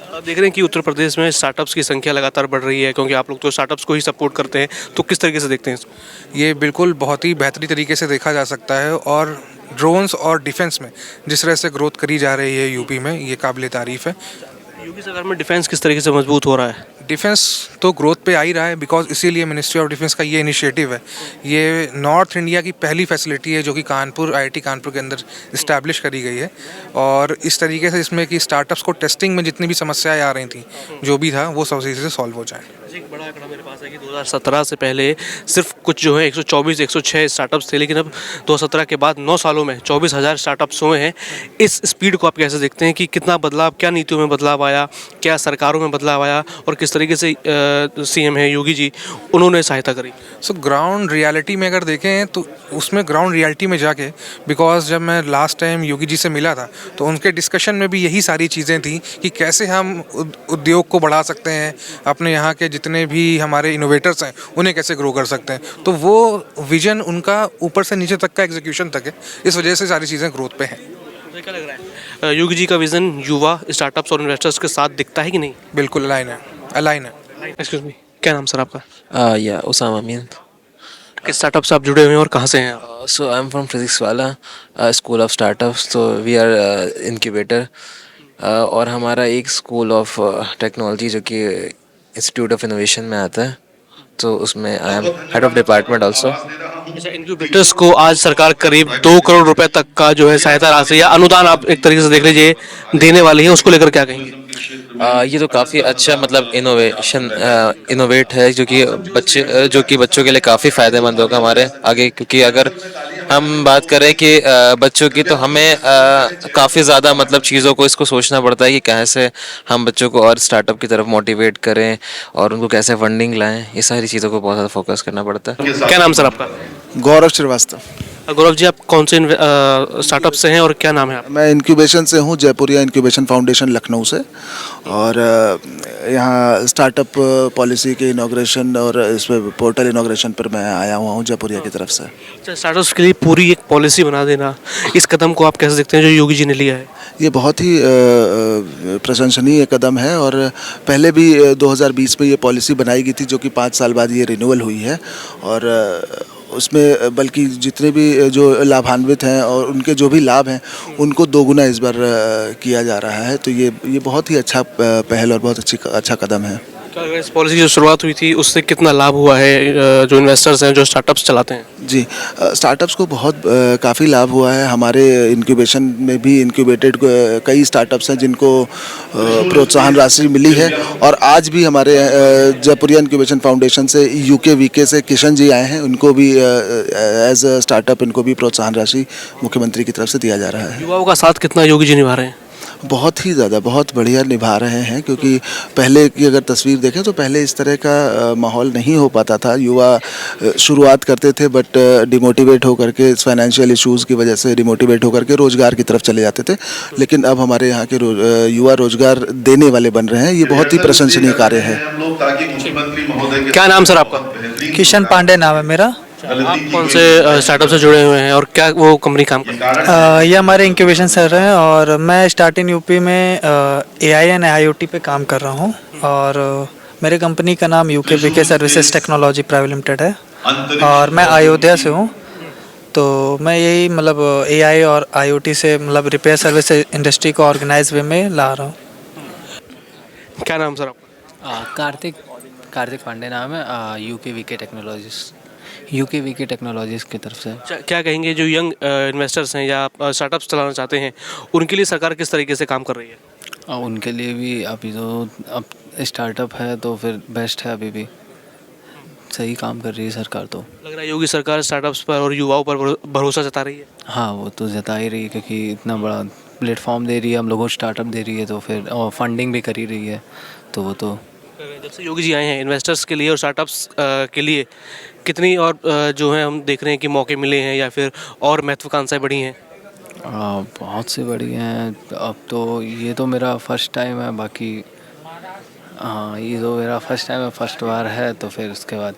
आप देख रहे हैं कि उत्तर प्रदेश में स्टार्टअप्स की संख्या लगातार बढ़ रही है, क्योंकि आप लोग तो स्टार्टअप्स को ही सपोर्ट करते हैं, तो किस तरीके से देखते हैं इसको? ये बिल्कुल बहुत ही बेहतरीन तरीके से देखा जा सकता है और ड्रोन्स और डिफेंस में जिस तरह से ग्रोथ करी जा रही है यूपी में, ये काबिल तारीफ़ है। यूपी सरकार में डिफेंस किस तरीके से मजबूत हो रहा है? डिफेंस तो ग्रोथ पे आ ही रहा है, बिकॉज इसीलिए मिनिस्ट्री ऑफ डिफेंस का ये इनिशिएटिव है। ये नॉर्थ इंडिया की पहली फैसिलिटी है जो कि कानपुर, IIT कानपुर के अंदर इस्टेब्लिश करी गई है और इस तरीके से इसमें कि स्टार्टअप्स को टेस्टिंग में जितनी भी समस्याएं आ रही थी, जो भी था वो सब चीज़ से सॉल्व हो जाए। एक बड़ा आंकड़ा मेरे पास है कि 2017 से पहले सिर्फ कुछ जो है 124 106 स्टार्टअप्स थे, लेकिन अब 2017 के बाद 9 सालों में 24,000 स्टार्टअप्स हुए हैं। इस स्पीड को आप कैसे देखते हैं कि कितना बदलाव, क्या नीतियों में बदलाव आया, क्या सरकारों में बदलाव आया और किस तरीके से CM है योगी जी, उन्होंने सहायता करी? सो ग्राउंड रियलिटी में अगर देखें तो उसमें ग्राउंड रियलिटी में जाके, बिकॉज जब मैं लास्ट टाइम योगी जी से मिला था तो उनके डिस्कशन में भी यही सारी चीज़ें थी कि कैसे हम उद्योग को बढ़ा सकते हैं, अपने यहाँ के जितने भी हमारे इनोवेटर्स हैं उन्हें कैसे ग्रो कर सकते हैं। तो वो विजन उनका ऊपर से नीचे तक का एग्जीक्यूशन तक है, इस वजह से सारी चीज़ें ग्रोथ पे हैं। क्या लग रहा है योगी जी का विजन युवा, स्टार्टअप्स और इन्वेस्टर्स के साथ दिखता है कि नहीं? बिल्कुल अलाइन है। एक्सक्यूज मी, क्या नाम सर आपका? या उसामा मीन। किस स्टार्टअप से आप जुड़े हुए हैं और कहाँ से हैं? सो आई एम फ्रॉम फिजिक्स वाला स्कूल ऑफ स्टार्टअप्स, तो वी आर इनक्यूबेटर और हमारा एक स्कूल ऑफ टेक्नोलॉजी जो कि इंस्टीट्यूट ऑफ इनोवेशन में आता है, तो उसमें I am head of department also. Incubators को आज सरकार करीब 2 करोड़ रुपए तक का जो है सहायता राशि या अनुदान आप एक तरीके से देख लीजिए देने वाली है, उसको लेकर क्या कहेंगे? ये तो काफ़ी अच्छा मतलब इनोवेट है जो कि बच्चों के लिए काफ़ी फ़ायदेमंद होगा हमारे आगे, क्योंकि अगर हम बात करें कि बच्चों की, तो हमें काफ़ी ज़्यादा मतलब चीज़ों को इसको सोचना पड़ता है कि कैसे हम बच्चों को और स्टार्टअप की तरफ मोटिवेट करें और उनको कैसे फंडिंग लाएं, ये सारी चीज़ों को बहुत ज़्यादा फोकस करना पड़ता है। क्या नाम सर आपका? गौरव श्रीवास्तव। गौरव जी, आप कौन से स्टार्टअप से हैं और क्या नाम है आप? मैं इंक्यूबेशन से हूँ, जयपुरिया इंक्यूबेशन फाउंडेशन लखनऊ से, और यहाँ स्टार्टअप पॉलिसी के इनॉग्रेशन और इस पोर्टल इनॉग्रेशन पर मैं आया हुआ हूँ जयपुरिया की तरफ से। स्टार्टअप्स के लिए पूरी एक पॉलिसी बना देना, इस कदम को आप कैसे देखते हैं जो योगी जी ने लिया है? ये बहुत ही प्रशंसनीय कदम है और पहले भी 2020 में ये पॉलिसी बनाई गई थी जो कि 5 साल बाद ये रिन्यूअल हुई है, और उसमें बल्कि जितने भी जो लाभान्वित हैं और उनके जो भी लाभ हैं उनको 2 गुना इस बार किया जा रहा है। तो ये बहुत ही अच्छा पहल और बहुत अच्छा कदम है। इस पॉलिसी की जो शुरुआत हुई थी उससे कितना लाभ हुआ है जो इन्वेस्टर्स हैं, जो स्टार्टअप्स चलाते हैं? जी, स्टार्टअप्स को बहुत काफ़ी लाभ हुआ है। हमारे इंक्यूबेशन में भी इंक्यूबेटेड कई स्टार्टअप्स हैं जिनको प्रोत्साहन राशि मिली है, और आज भी हमारे जयपुरिया इंक्यूबेशन फाउंडेशन से UK से किशन जी आए हैं, उनको भी एज स्टार्टअप इनको भी प्रोत्साहन राशि मुख्यमंत्री की तरफ से दिया जा रहा है। युवाओं का साथ कितना योगी जी निभा रहे हैं? बहुत ही ज़्यादा बहुत बढ़िया निभा रहे हैं, क्योंकि पहले की अगर तस्वीर देखें तो पहले इस तरह का माहौल नहीं हो पाता था। युवा शुरुआत करते थे बट डिमोटिवेट होकर के फाइनेंशियल इश्यूज़ की वजह से डिमोटिवेट होकर के रोज़गार की तरफ चले जाते थे, लेकिन अब हमारे यहाँ के युवा रोज़गार देने वाले बन रहे हैं। ये बहुत ही प्रशंसनीय कार्य है। क्या नाम सर आपका? किशन पांडे नाम है मेरा। आप कौन से स्टार्टअप से जुड़े हुए हैं और क्या वो कंपनी काम करती है? ये हमारे इंक्यूबेशन सेंटर है और मैं स्टार्ट इन यूपी में AI एंड IoT पे काम कर रहा हूँ और मेरी कंपनी का नाम UKVK services technology private limited है और मैं अयोध्या से हूँ। तो मैं यही मतलब AI और IoT से मतलब रिपेयर सर्विस इंडस्ट्री को ऑर्गेनाइज वे में ला रहा हूँ। क्या नाम सर आपका? कार्तिक पांडे नाम है। UKVK टेक्नोलॉजीज की तरफ से। क्या कहेंगे जो यंग इन्वेस्टर्स हैं या स्टार्टअप्स चलाना चाहते हैं उनके लिए सरकार किस तरीके से काम कर रही है? उनके लिए भी अभी तो अब स्टार्टअप है तो फिर बेस्ट है, अभी भी सही काम कर रही है सरकार। तो लग रहा है योगी सरकार स्टार्टअप्स पर और युवाओं पर भरोसा जता रही है। हाँ, वो तो जता ही रही है क्योंकि इतना बड़ा प्लेटफॉर्म दे रही है, हम लोगों को स्टार्टअप दे रही है तो फिर और फंडिंग भी कर ही रही है। तो वो तो जब से योगी जी आए हैं इन्वेस्टर्स के लिए और स्टार्टअप्स के लिए कितनी और जो है हम देख रहे हैं कि मौके मिले हैं या फिर और महत्वाकांक्षाएं बढ़ी हैं? बहुत से बड़ी हैं। अब तो ये तो मेरा फर्स्ट टाइम है, बाकी हाँ ये तो मेरा फर्स्ट टाइम है, फर्स्ट बार है, तो फिर उसके बाद